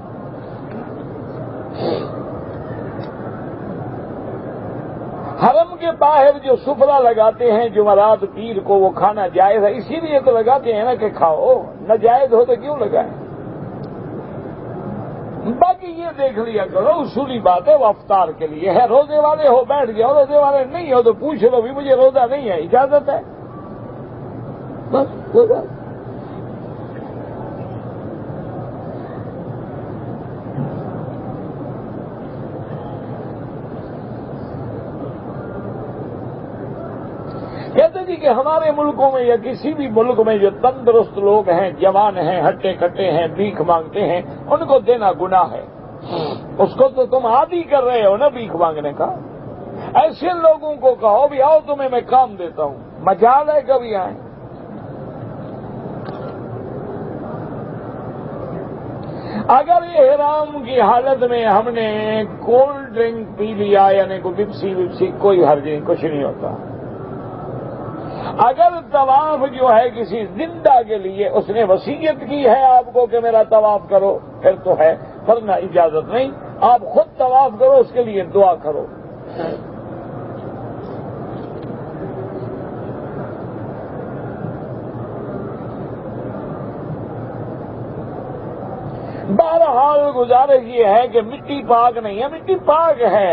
حرم کے باہر جو سفرہ لگاتے ہیں جمعرات پیر کو، وہ کھانا جائز ہے، اسی لیے تو لگاتے ہیں نا کہ کھاؤ، ناجائز ہو تو کیوں لگائیں؟ باقی یہ دیکھ لیا کرو، اصولی بات ہے، وہ افطار کے لیے ہے، روزے والے ہو بیٹھ جاؤ، روزے والے نہیں ہو تو پوچھ لو بھی مجھے روزہ نہیں ہے، اجازت ہے، بس کوئی بات۔ کہتے جی کہ ہمارے ملکوں میں یا کسی بھی ملک میں جو تندرست لوگ ہیں، جوان ہیں، ہٹے کٹے ہیں، بھیک مانگتے ہیں، ان کو دینا گناہ ہے۔ اس کو تو تم عادی کر رہے ہو نا بھیک مانگنے کا۔ ایسے لوگوں کو کہو بھی آؤ تمہیں میں کام دیتا ہوں، مجال ہے کبھی آئیں۔ اگر احرام کی حالت میں ہم نے کولڈ ڈرنک پی لیا یعنی کوئی وپسی کوئی حرج نہیں، کچھ نہیں ہوتا۔ اگر طواف جو ہے کسی زندہ کے لیے اس نے وصیت کی ہے آپ کو کہ میرا طواف کرو، پھر تو ہے، ورنہ اجازت نہیں، آپ خود طواف کرو، اس کے لیے دعا کرو۔ بہرحال گزارش یہ ہے کہ مٹی پاک نہیں ہے، مٹی پاک ہے۔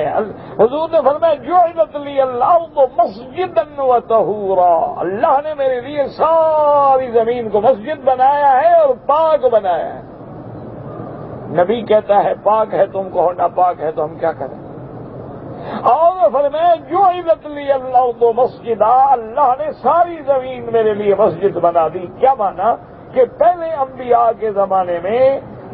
حضور نے فرمایا جعلت لی الارض مسجدا وطہورا، اللہ نے میرے لیے ساری زمین کو مسجد بنایا ہے اور پاک بنایا ہے۔ نبی کہتا ہے پاک ہے، تم کہو ناپاک ہے، تو ہم کیا کریں؟ اور فرمایا جعلت لی الارض مسجدا، اللہ نے ساری زمین میرے لیے مسجد بنا دی۔ کیا مانا کہ پہلے انبیاء کے زمانے میں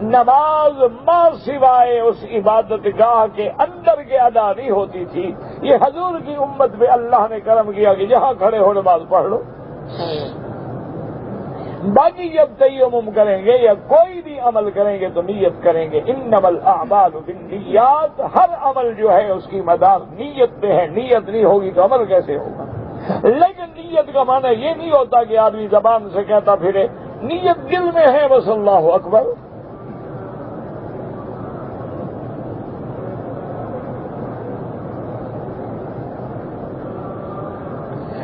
نماز ما سوائے اس عبادت گاہ کے اندر کے ادا نہیں ہوتی تھی۔ یہ حضور کی امت پہ اللہ نے کرم کیا کہ جہاں کھڑے ہو نماز پڑھ لو۔ باقی جب تیمم کریں گے یا کوئی بھی عمل کریں گے تو نیت کریں گے۔ انما الاعمال بالنیات، ہر عمل جو ہے اس کی مدار نیت پہ ہے، نیت نہیں ہوگی تو عمل کیسے ہوگا؟ لیکن نیت کا معنی یہ نہیں ہوتا کہ آدمی زبان سے کہتا پھرے، نیت دل میں ہے بس اللہ اکبر۔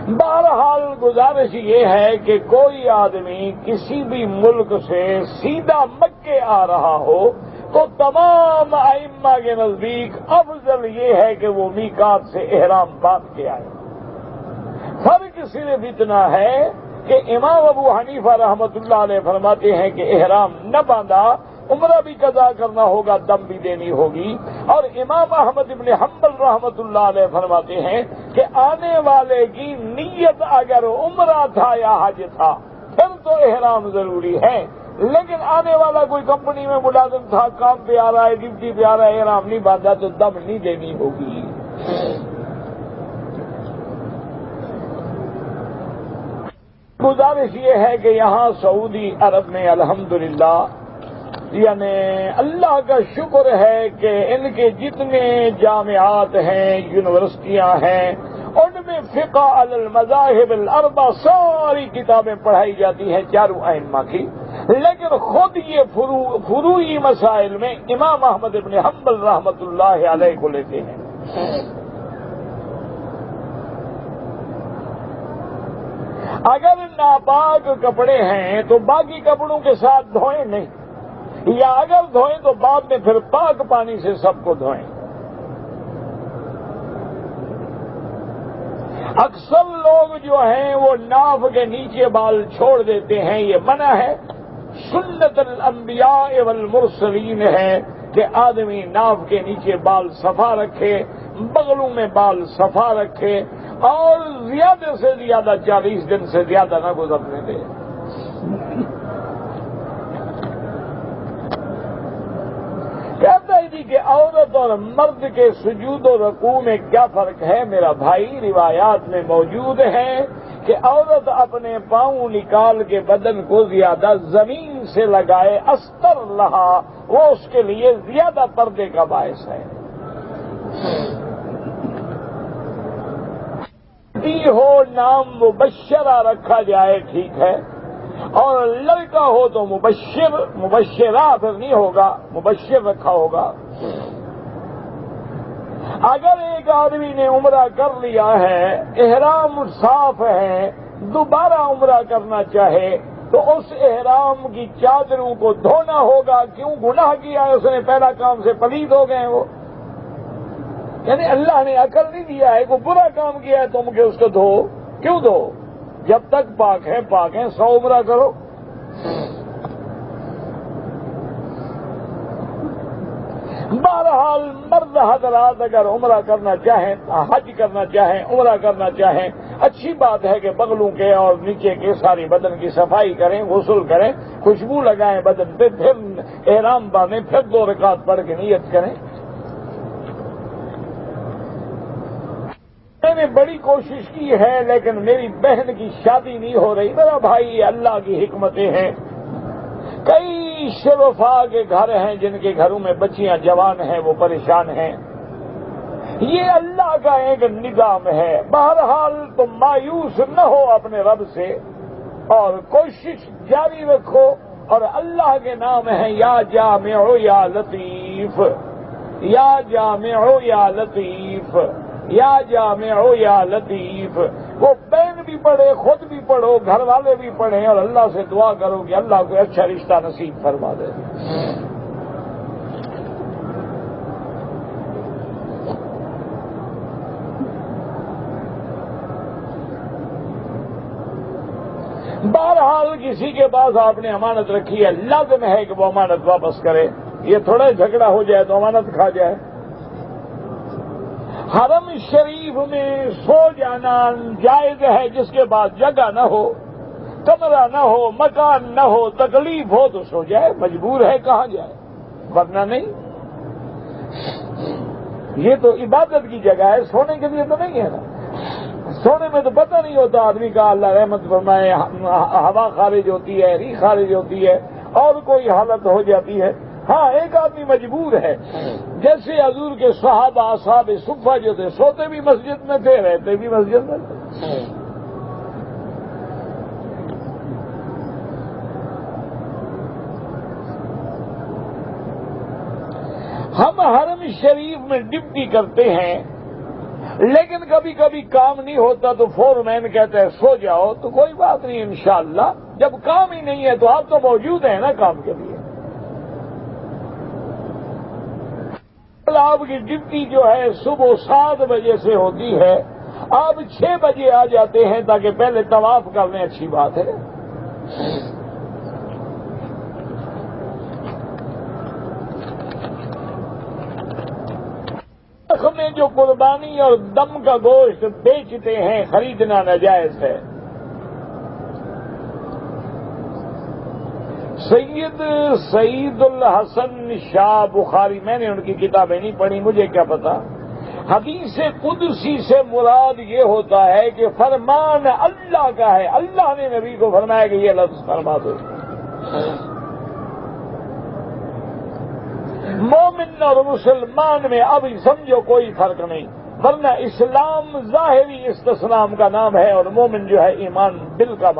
بہرحال گزارش یہ ہے کہ کوئی آدمی کسی بھی ملک سے سیدھا مکے آ رہا ہو تو تمام ائمہ کے نزدیک افضل یہ ہے کہ وہ میقات سے احرام باندھ کے آئے۔ فرق صرف اتنا ہے کہ امام ابو حنیفہ رحمۃ اللہ علیہ فرماتے ہیں کہ احرام نہ باندھا عمرہ بھی قضا کرنا ہوگا، دم بھی دینی ہوگی، اور امام احمد ابن حنبل رحمۃ اللہ علیہ فرماتے ہیں کہ آنے والے کی نیت اگر عمرہ تھا یا حج تھا پھر تو احرام ضروری ہے، لیکن آنے والا کوئی کمپنی میں ملازم تھا، کام پہ آ رہا ہے، ڈیوٹی پہ آ رہا ہے، احرام نہیں باندھا تو دم نہیں دینی ہوگی۔ گزارش یہ ہے کہ یہاں سعودی عرب میں الحمدللہ یعنی اللہ کا شکر ہے کہ ان کے جتنے جامعات ہیں، یونیورسٹیاں ہیں، ان میں فقہ علی المذاہب الاربع ساری کتابیں پڑھائی جاتی ہیں چاروں ائمہ کی، لیکن خود یہ فروعی مسائل میں امام احمد ابن حنبل رحمۃ اللہ علیہ کو لیتے ہیں۔ اگر ناپاک کپڑے ہیں تو باقی کپڑوں کے ساتھ دھوئیں نہیں، یا اگر دھوئیں تو بعد میں پھر پاک پانی سے سب کو دھوئیں۔ اکثر لوگ جو ہیں وہ ناف کے نیچے بال چھوڑ دیتے ہیں، یہ منع ہے۔ سنت الانبیاء والمرسلین ہے کہ آدمی ناف کے نیچے بال صفا رکھے، بغلوں میں بال صفا رکھے، اور زیادہ سے زیادہ 40 دن سے زیادہ نہ گزرنے دے۔ کہتا ہے جی کہ عورت اور مرد کے سجود و رکوع میں کیا فرق ہے؟ میرا بھائی روایات میں موجود ہے کہ عورت اپنے پاؤں نکال کے بدن کو زیادہ زمین سے لگائے، استر لہا، وہ اس کے لیے زیادہ پردے کا باعث ہے۔ ہو نام مبشرہ رکھا جائے ٹھیک ہے، اور لڑکا ہو تو مبشرہ پھر نہیں ہوگا، مبشر رکھا ہوگا۔ اگر ایک آدمی نے عمرہ کر لیا ہے، احرام صاف ہے، دوبارہ عمرہ کرنا چاہے تو اس احرام کی چادروں کو دھونا ہوگا۔ کیوں؟ گناہ کیا ہے اس نے، پہلا کام سے پلید ہو گئے وہ، یعنی اللہ نے عقل نہیں دیا ہے، کوئی برا کام کیا ہے تم کہ اس کو دھو۔ کیوں دھو؟ جب تک پاک ہیں 100 عمرہ کرو۔ بہرحال مرد حضرات اگر عمرہ کرنا چاہیں، حج کرنا چاہیں، عمرہ کرنا چاہیں، اچھی بات ہے کہ بغلوں کے اور نیچے کے ساری بدن کی صفائی کریں، غسل کریں، خوشبو لگائیں بدن پہ، پھر احرام باندھیں، پھر 2 رکعت پڑھ کے نیت کریں۔ میں نے بڑی کوشش کی ہے لیکن میری بہن کی شادی نہیں ہو رہی۔ میرا بھائی اللہ کی حکمتیں ہیں، کئی شرفاء کے گھر ہیں جن کے گھروں میں بچیاں جوان ہیں، وہ پریشان ہیں، یہ اللہ کا ایک نظام ہے۔ بہرحال تم مایوس نہ ہو اپنے رب سے اور کوشش جاری رکھو، اور اللہ کے نام ہیں یا جامع یا لطیف، یا جامع یا لطیف، یا جامع یا لطیف۔ وہ بہن بھی پڑھے، خود بھی پڑھو، گھر والے بھی پڑھیں، اور اللہ سے دعا کرو کہ اللہ کو اچھا رشتہ نصیب فرما دے۔ بہرحال کسی کے پاس آپ نے امانت رکھی ہے، لازم ہے کہ وہ امانت واپس کرے، یہ تھوڑا جھگڑا ہو جائے تو امانت کھا جائے۔ حرم شریف میں سو جانا جائز ہے، جس کے پاس جگہ نہ ہو، کمرہ نہ ہو، مکان نہ ہو، تکلیف ہو تو سو جائے، مجبور ہے کہاں جائے، ورنہ نہیں۔ یہ تو عبادت کی جگہ ہے، سونے کے لیے تو نہیں ہے نا۔ سونے میں تو پتہ نہیں ہوتا آدمی کا، اللہ رحمت فرمائے، ہوا خارج ہوتی ہے، ری خارج ہوتی ہے، اور کوئی حالت ہو جاتی ہے۔ ہاں ایک آدمی مجبور ہے، جیسے حضور کے صحابہ اصحاب صفہ جو تھے، سوتے بھی مسجد میں تھے، رہتے بھی مسجد میں تھے۔ ہم حرم شریف میں ڈیوٹی کرتے ہیں، لیکن کبھی کبھی کام نہیں ہوتا تو فور مین کہتا ہے سو جاؤ، تو کوئی بات نہیں انشاءاللہ۔ جب کام ہی نہیں ہے تو آپ تو موجود ہیں نا کام کے لیے۔ آپ کی ڈیوٹی جو ہے صبح 7 بجے سے ہوتی ہے، آپ 6 بجے آ جاتے ہیں تاکہ پہلے طواف کر لیں، اچھی بات ہے۔ میں جو قربانی اور دم کا گوشت بیچتے ہیں، خریدنا ناجائز ہے۔ سید سعید الحسن شاہ بخاری، میں نے ان کی کتابیں نہیں پڑھی، مجھے کیا پتا۔ حدیث قدسی سے مراد یہ ہوتا ہے کہ فرمان اللہ کا ہے، اللہ نے نبی کو فرمایا کہ یہ لفظ فرما دو۔ مومن اور مسلمان میں اب سمجھو کوئی فرق نہیں، ورنہ اسلام ظاہری استسلام کا نام ہے، اور مومن جو ہے ایمان دل کا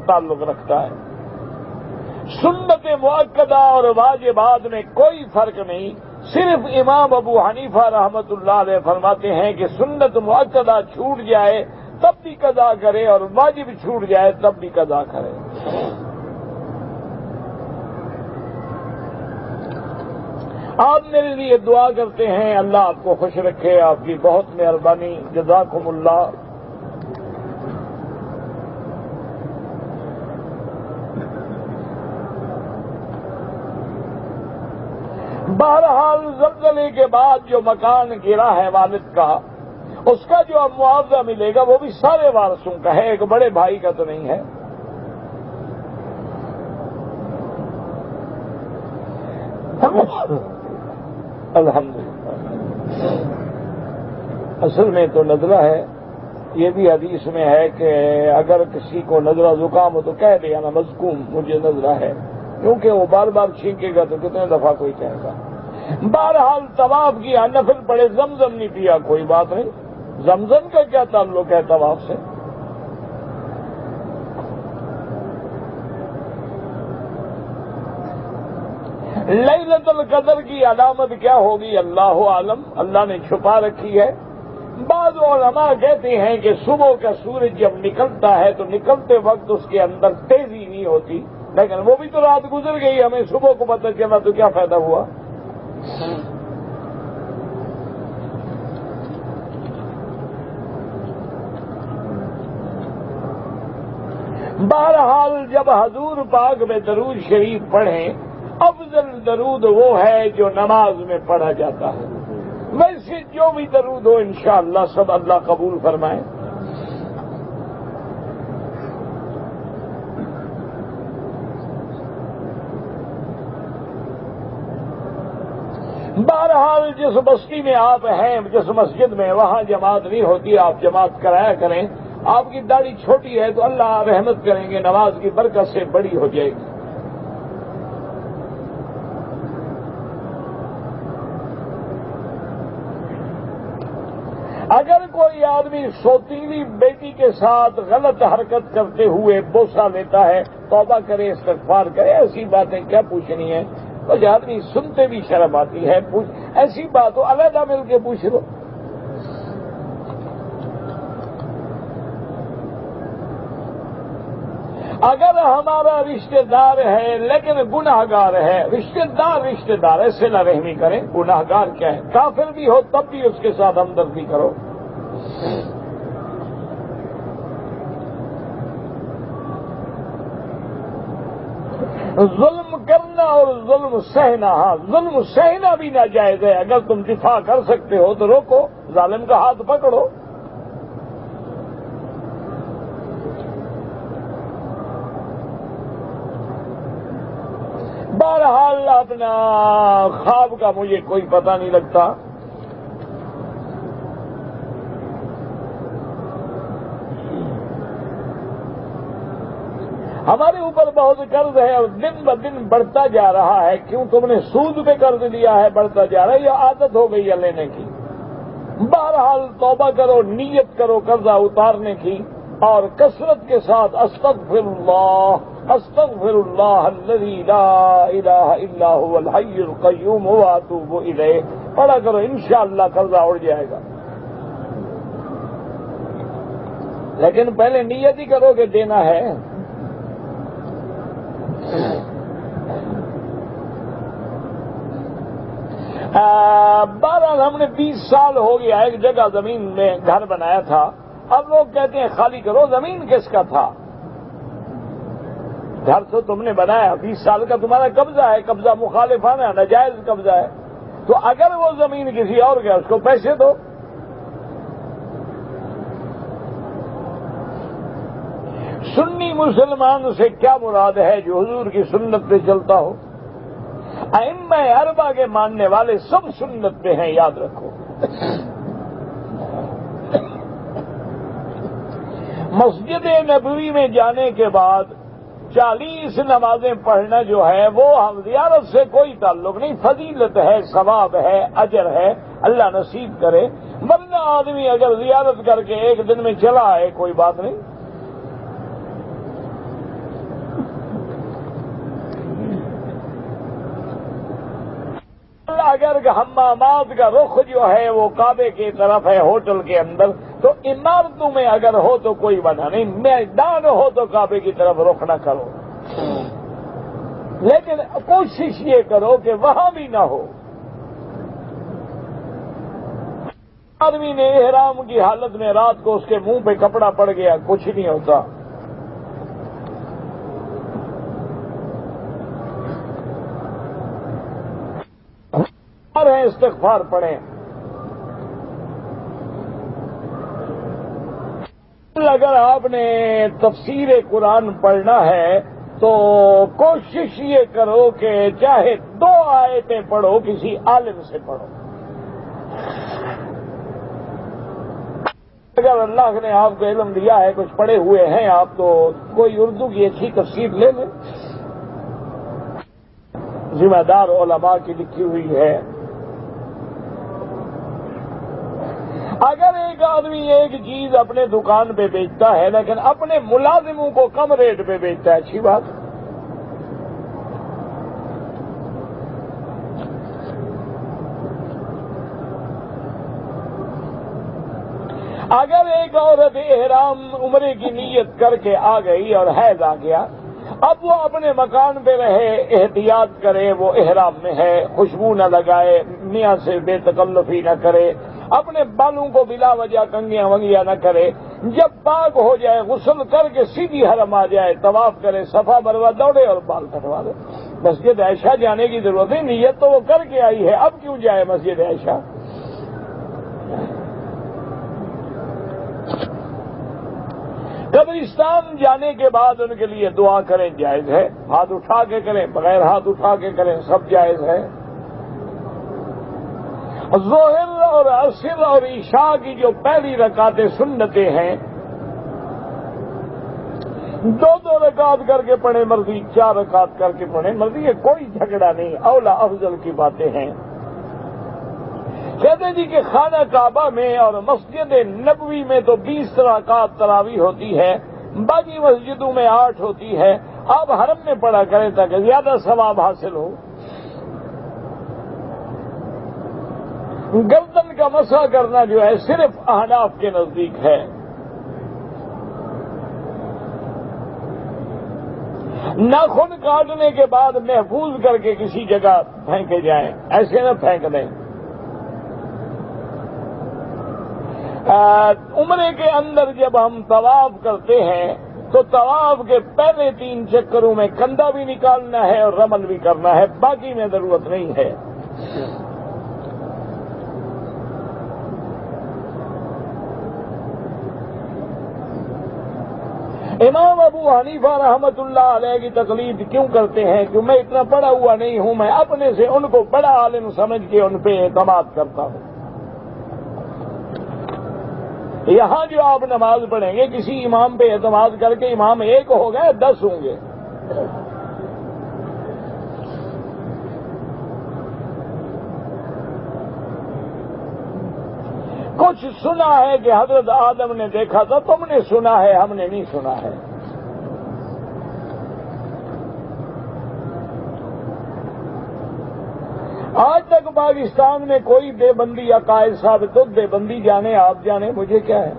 تعلق رکھتا ہے۔ سنت مؤکدہ اور واجبات میں کوئی فرق نہیں، صرف امام ابو حنیفہ رحمت اللہ علیہ فرماتے ہیں کہ سنت مؤکدہ چھوٹ جائے تب بھی قضا کرے، اور واجب چھوٹ جائے تب بھی قضا کرے۔ آپ میرے لیے دعا کرتے ہیں، اللہ آپ کو خوش رکھے، آپ کی بہت مہربانی، جزاکم اللہ۔ بہرحال زلزلے کے بعد جو مکان گرا ہے والد کا، اس کا جو اب معاوضہ ملے گا وہ بھی سارے وارثوں کا ہے، ایک بڑے بھائی کا تو نہیں ہے۔ الحمدللہ۔ اصل میں تو نزلہ ہے، یہ بھی حدیث میں ہے کہ اگر کسی کو نزلہ زکام ہو تو کہہ دے نا مزکوم، مجھے نزلہ ہے، کیونکہ وہ بار بار چھینکے گا تو کتنے دفعہ کوئی کہے گا۔ بہرحال طواف کیا، نفل پڑے، زمزم نہیں پیا، کوئی بات نہیں، زمزم کا کیا تعلق ہے طواف سے؟ لیلۃ القدر کی علامت کیا ہوگی اللہ عالم، اللہ نے چھپا رکھی ہے۔ بعض علماء کہتے ہیں کہ صبح کا سورج جب نکلتا ہے تو نکلتے وقت اس کے اندر تیزی نہیں ہوتی، لیکن وہ بھی تو رات گزر گئی، ہمیں صبح کو پتہ چلا تو کیا فائدہ ہوا۔ بہرحال جب حضور پاک میں درود شریف پڑھیں، افضل درود وہ ہے جو نماز میں پڑھا جاتا ہے، ویسے جو بھی درود ہو انشاءاللہ سب اللہ قبول فرمائے۔ بہرحال جس بستی میں آپ ہیں، جس مسجد میں، وہاں جماعت نہیں ہوتی، آپ جماعت کرایا کریں۔ آپ کی داڑھی چھوٹی ہے تو اللہ رحمت کریں گے، نماز کی برکت سے بڑی ہو جائے گی۔ اگر کوئی آدمی سوتیلی بیٹی کے ساتھ غلط حرکت کرتے ہوئے بوسہ لیتا ہے، توبہ کرے، استغفار کرے، ایسی باتیں کیا پوچھنی ہے؟ کچھ آدمی سنتے بھی شرم آتی ہے، ایسی بات ہو علیحدہ مل کے پوچھ لو۔ اگر ہمارا رشتہ دار ہے لیکن گناہ گار ہے، رشتہ دار ہے، صلہ رحمی کریں، گناہ گار کیا ہے؟ کافر بھی ہو تب بھی اس کے ساتھ ہمدردی کرو۔ ظلم کرنا اور ظلم سہنا، ہاں ظلم سہنا بھی ناجائز ہے، اگر تم دفاع کر سکتے ہو تو روکو، ظالم کا ہاتھ پکڑو۔ بہرحال اپنا خواب کا مجھے کوئی پتہ نہیں لگتا، ہمارے اوپر بہت قرض ہے اور دن بدن بڑھتا جا رہا ہے۔ کیوں تم نے سود پہ قرض لیا ہے، بڑھتا جا رہا ہے، یا عادت ہو گئی ہے لینے کی؟ بہرحال توبہ کرو، نیت کرو قرضہ اتارنے کی، اور کثرت کے ساتھ استغفر اللہ الذی لا الہ الا هو الحی القیوم واتوب الیہ پڑھا کرو، انشاءاللہ قرضہ اڑ جائے گا۔ لیکن پہلے نیت ہی کرو کہ دینا ہے۔ بہرحال ہم نے 20 سال ہو گیا ایک جگہ زمین میں گھر بنایا تھا، اب لوگ کہتے ہیں خالی کرو، زمین کس کا تھا؟ گھر تو تم نے بنایا، 20 سال کا تمہارا قبضہ ہے، قبضہ مخالفانہ ناجائز قبضہ ہے، تو اگر وہ زمین کسی اور کا، اس کو پیسے دو۔ سنی مسلمان سے کیا مراد ہے؟ جو حضور کی سنت پہ چلتا ہو۔ ائمہ اربعہ کے ماننے والے سب سنت پہ ہیں، یاد رکھو۔ مسجد نبوی میں جانے کے بعد 40 نمازیں پڑھنا جو ہے وہ زیارت سے کوئی تعلق نہیں، فضیلت ہے، ثواب ہے، اجر ہے، اللہ نصیب کرے۔ ورنہ آدمی اگر زیارت کر کے ایک دن میں چلا آئے کوئی بات نہیں۔ اگر حمامات کا رخ جو ہے وہ کعبے کی طرف ہے ہوٹل کے اندر، تو عمارتوں میں اگر ہو تو کوئی منع نہیں، میدان ہو تو کعبے کی طرف رخ نہ کرو، لیکن کوشش یہ کرو کہ وہاں بھی نہ ہو۔ آدمی نے احرام کی حالت میں رات کو اس کے منہ پہ کپڑا پڑ گیا، کچھ نہیں ہوتا۔ استغفار پڑھیں۔ اگر آپ نے تفسیر قرآن پڑھنا ہے تو کوشش یہ کرو کہ چاہے 2 آیتیں پڑھو، کسی عالم سے پڑھو۔ اگر اللہ نے آپ کو علم دیا ہے، کچھ پڑھے ہوئے ہیں آپ، تو کوئی اردو کی اچھی تفسیر لے لیں، ذمہ دار علماء کی لکھی ہوئی ہے۔ اگر ایک آدمی ایک چیز اپنے دکان پہ بیچتا ہے لیکن اپنے ملازموں کو کم ریٹ پہ بیچتا ہے، اچھی بات۔ اگر ایک عورت احرام عمرے کی نیت کر کے آ گئی اور حیض آ گیا، اب وہ اپنے مکان پہ رہے، احتیاط کرے، وہ احرام میں ہے، خوشبو نہ لگائے، میاں سے بے تکلفی نہ کرے، اپنے بالوں کو بلا وجہ کنگیاں ونگیاں نہ کرے، جب پاک ہو جائے غسل کر کے سیدھی حرم آ جائے، طواف کرے، صفا مروا دوڑے اور بال کٹوا دے۔ مسجد عائشہ جانے کی ضرورت ہے، نیت تو وہ کر کے آئی ہے، اب کیوں جائے مسجد عائشہ؟ قبرستان جانے کے بعد ان کے لیے دعا کریں، جائز ہے، ہاتھ اٹھا کے کریں، بغیر ہاتھ اٹھا کے کریں، سب جائز ہے۔ ظہر اور عصر اور عشاء کی جو پہلی رکعتیں سنتیں ہیں، 2 رکعت کر کے پڑھیں مرضی، 4 رکعت کر کے پڑھیں مرضی، یہ کوئی جھگڑا نہیں، اولا افضل کی باتیں ہیں۔ کہتے ہیں جی کہ خانہ کعبہ میں اور مسجد نبوی میں تو 20 رکعت تراویح ہوتی ہے، باقی مسجدوں میں 8 ہوتی ہے، آپ حرم میں پڑھا کریں تاکہ زیادہ ثواب حاصل ہو۔ گردن کا مسح کرنا جو ہے صرف احناف کے نزدیک ہے۔ ناخن کاٹنے کے بعد محفوظ کر کے کسی جگہ پھینکے جائیں، ایسے نہ پھینک دیں۔ عمرے کے اندر جب ہم طواف کرتے ہیں تو طواف کے پہلے 3 چکروں میں کندھا بھی نکالنا ہے اور رمل بھی کرنا ہے، باقی میں ضرورت نہیں ہے۔ امام ابو حنیفہ رحمت اللہ علیہ کی تقلید کیوں کرتے ہیں کہ میں اتنا پڑھا ہوا نہیں ہوں، میں اپنے سے ان کو بڑا عالم سمجھ کے ان پہ اعتماد کرتا ہوں۔ یہاں جو آپ نماز پڑھیں گے کسی امام پہ اعتماد کر کے امام 1 ہو گئے 10 ہوں گے۔ کچھ سنا ہے کہ حضرت آدم نے دیکھا تھا، تم نے سنا ہے، ہم نے نہیں سنا ہے۔ آج تک پاکستان میں کوئی دیوبندی یا قائد ثابت ہو، دیوبندی جانے آپ جانے، مجھے کیا ہے؟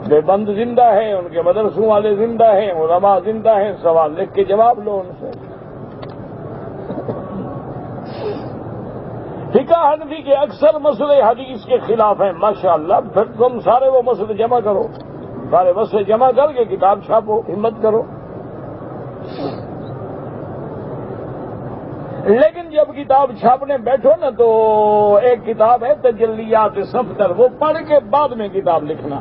دیوبند زندہ ہے، ان کے مدرسوں والے زندہ ہیں، علماء زندہ ہیں، سوال لکھ کے جواب لو ان سے۔ فقہ حنفی کے اکثر مسئلے حدیث کے خلاف ہیں، ماشاءاللہ، پھر تم سارے وہ مسئلے جمع کرو، سارے مسئلے جمع کر کے کتاب چھاپو، ہمت کرو۔ لیکن جب کتاب چھاپنے بیٹھو نا تو ایک کتاب ہے تجلیات صفدر، وہ پڑھ کے بعد میں کتاب لکھنا۔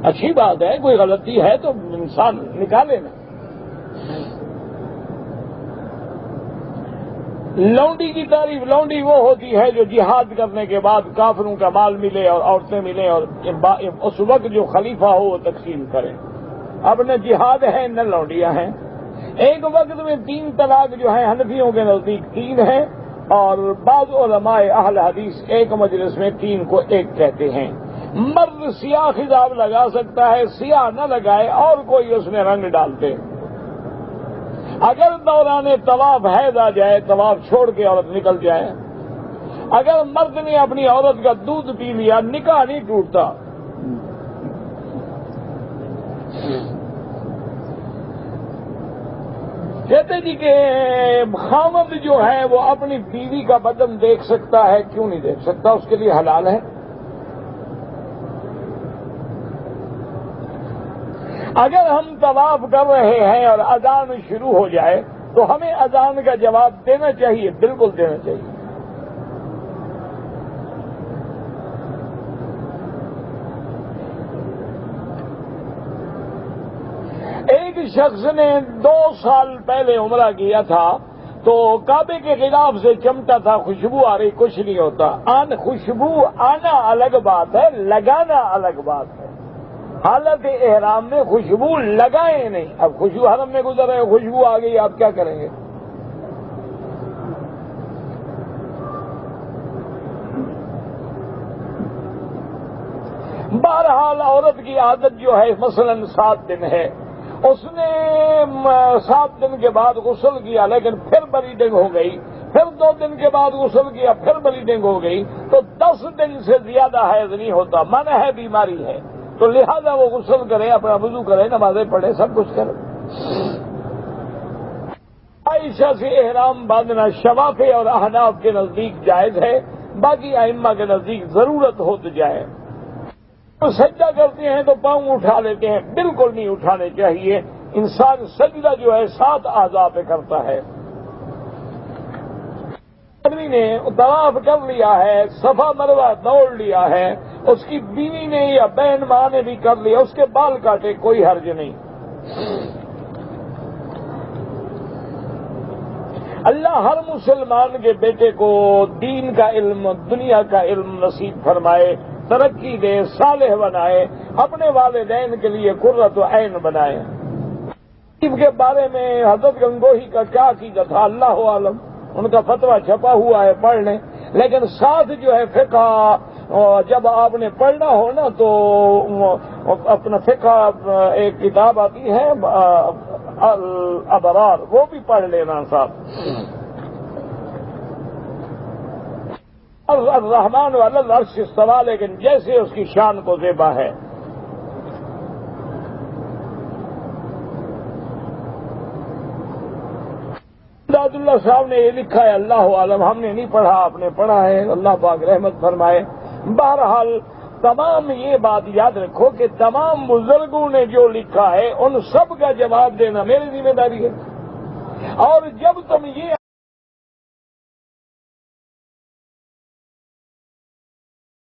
اچھی بات ہے، کوئی غلطی ہے تو انسان نکالے نا۔ لونڈی کی تعریف، لونڈی وہ ہوتی ہے جو جہاد کرنے کے بعد کافروں کا مال ملے اور عورتیں ملیں اور اس وقت جو خلیفہ ہو وہ تقسیم کرے۔ اب نہ جہاد ہے نہ لونڈیاں ہیں۔ ایک وقت میں 3 طلاق جو ہیں حنفیوں کے نزدیک 3 ہیں، اور بعض علماء اہل حدیث ایک مجلس میں 3 کو 1 کہتے ہیں۔ مرد سیاہ خضاب لگا سکتا ہے، سیاہ نہ لگائے اور کوئی اس میں رنگ ڈالتے۔ اگر دوران طواف حیض آ جائے، طواف چھوڑ کے عورت نکل جائے، اگر مرد نے اپنی عورت کا دودھ پی لیا، نکاح نہیں ٹوٹتا۔ کہتے جی کہ خاوند جو ہے وہ اپنی بیوی کا بدن دیکھ سکتا ہے، کیوں نہیں دیکھ سکتا؟ اس کے لیے حلال ہے۔ اگر ہم طواف کر رہے ہیں اور اذان شروع ہو جائے تو ہمیں اذان کا جواب دینا چاہیے، بالکل دینا چاہیے۔ ایک شخص نے 2 سال پہلے عمرہ کیا تھا تو کعبے کے خلاف سے چمٹا تھا، خوشبو آ رہی، کچھ نہیں ہوتا۔ خوشبو آنا الگ بات ہے، لگانا الگ بات ہے۔ حالت احرام میں خوشبو لگائیں نہیں۔ اب خوشبو حرم میں گزر رہے، خوشبو آ گئی، آپ کیا کریں گے؟ بہرحال عورت کی عادت جو ہے مثلا 7 دن ہے، اس نے 7 دن کے بعد غسل کیا لیکن پھر بلیڈنگ ہو گئی، پھر 2 دن کے بعد غسل کیا، پھر بلیڈنگ ہو گئی، تو 10 دن سے زیادہ حیض نہیں ہوتا، منع ہے، بیماری ہے، تو لہذا وہ غسل کرے، اپنا وضو کرے، نمازیں پڑھے، سب کچھ کرے۔ عائشہ سے احرام باندھنا شوافی اور احناف کے نزدیک جائز ہے، باقی ائمہ کے نزدیک ضرورت ہو تو جائے۔ تو سجدہ کرتے ہیں تو پاؤں اٹھا لیتے ہیں، بالکل نہیں اٹھانے چاہیے۔ انسان سجدہ جو ہے 7 اعضاء پہ کرتا ہے۔ آدمی نے طواف کر لیا ہے، صفا مروہ دوڑ لیا ہے، اس کی بیوی نے یا بہن ماں نے بھی کر لیا، اس کے بال کاٹے، کوئی حرج نہیں۔ اللہ ہر مسلمان کے بیٹے کو دین کا علم، دنیا کا علم نصیب فرمائے، ترقی دے، صالح بنائے، اپنے والدین کے لیے قرۃ عین بنائے۔ کے بارے میں حضرت گنگوہی کا کیا عقیدہ تھا اللہ عالم، ان کا فتویٰ چھپا ہوا ہے، پڑھ لیں۔ لیکن ساتھ جو ہے فقہ، جب آپ نے پڑھنا ہو نا تو اپنا فقہ ایک کتاب آتی ہے الابرار، وہ بھی پڑھ لینا صاحب۔ الرحمن علی العرش استویٰ، لیکن جیسے اس کی شان کو زیبا ہے۔ داد اللہ صاحب نے یہ لکھا ہے، اللہ عالم، ہم نے نہیں پڑھا، آپ نے پڑھا ہے، اللہ پاک رحمت فرمائے۔ بہرحال تمام یہ بات یاد رکھو کہ تمام بزرگوں نے جو لکھا ہے ان سب کا جواب دینا میری ذمہ داری ہے. اور جب تم یہ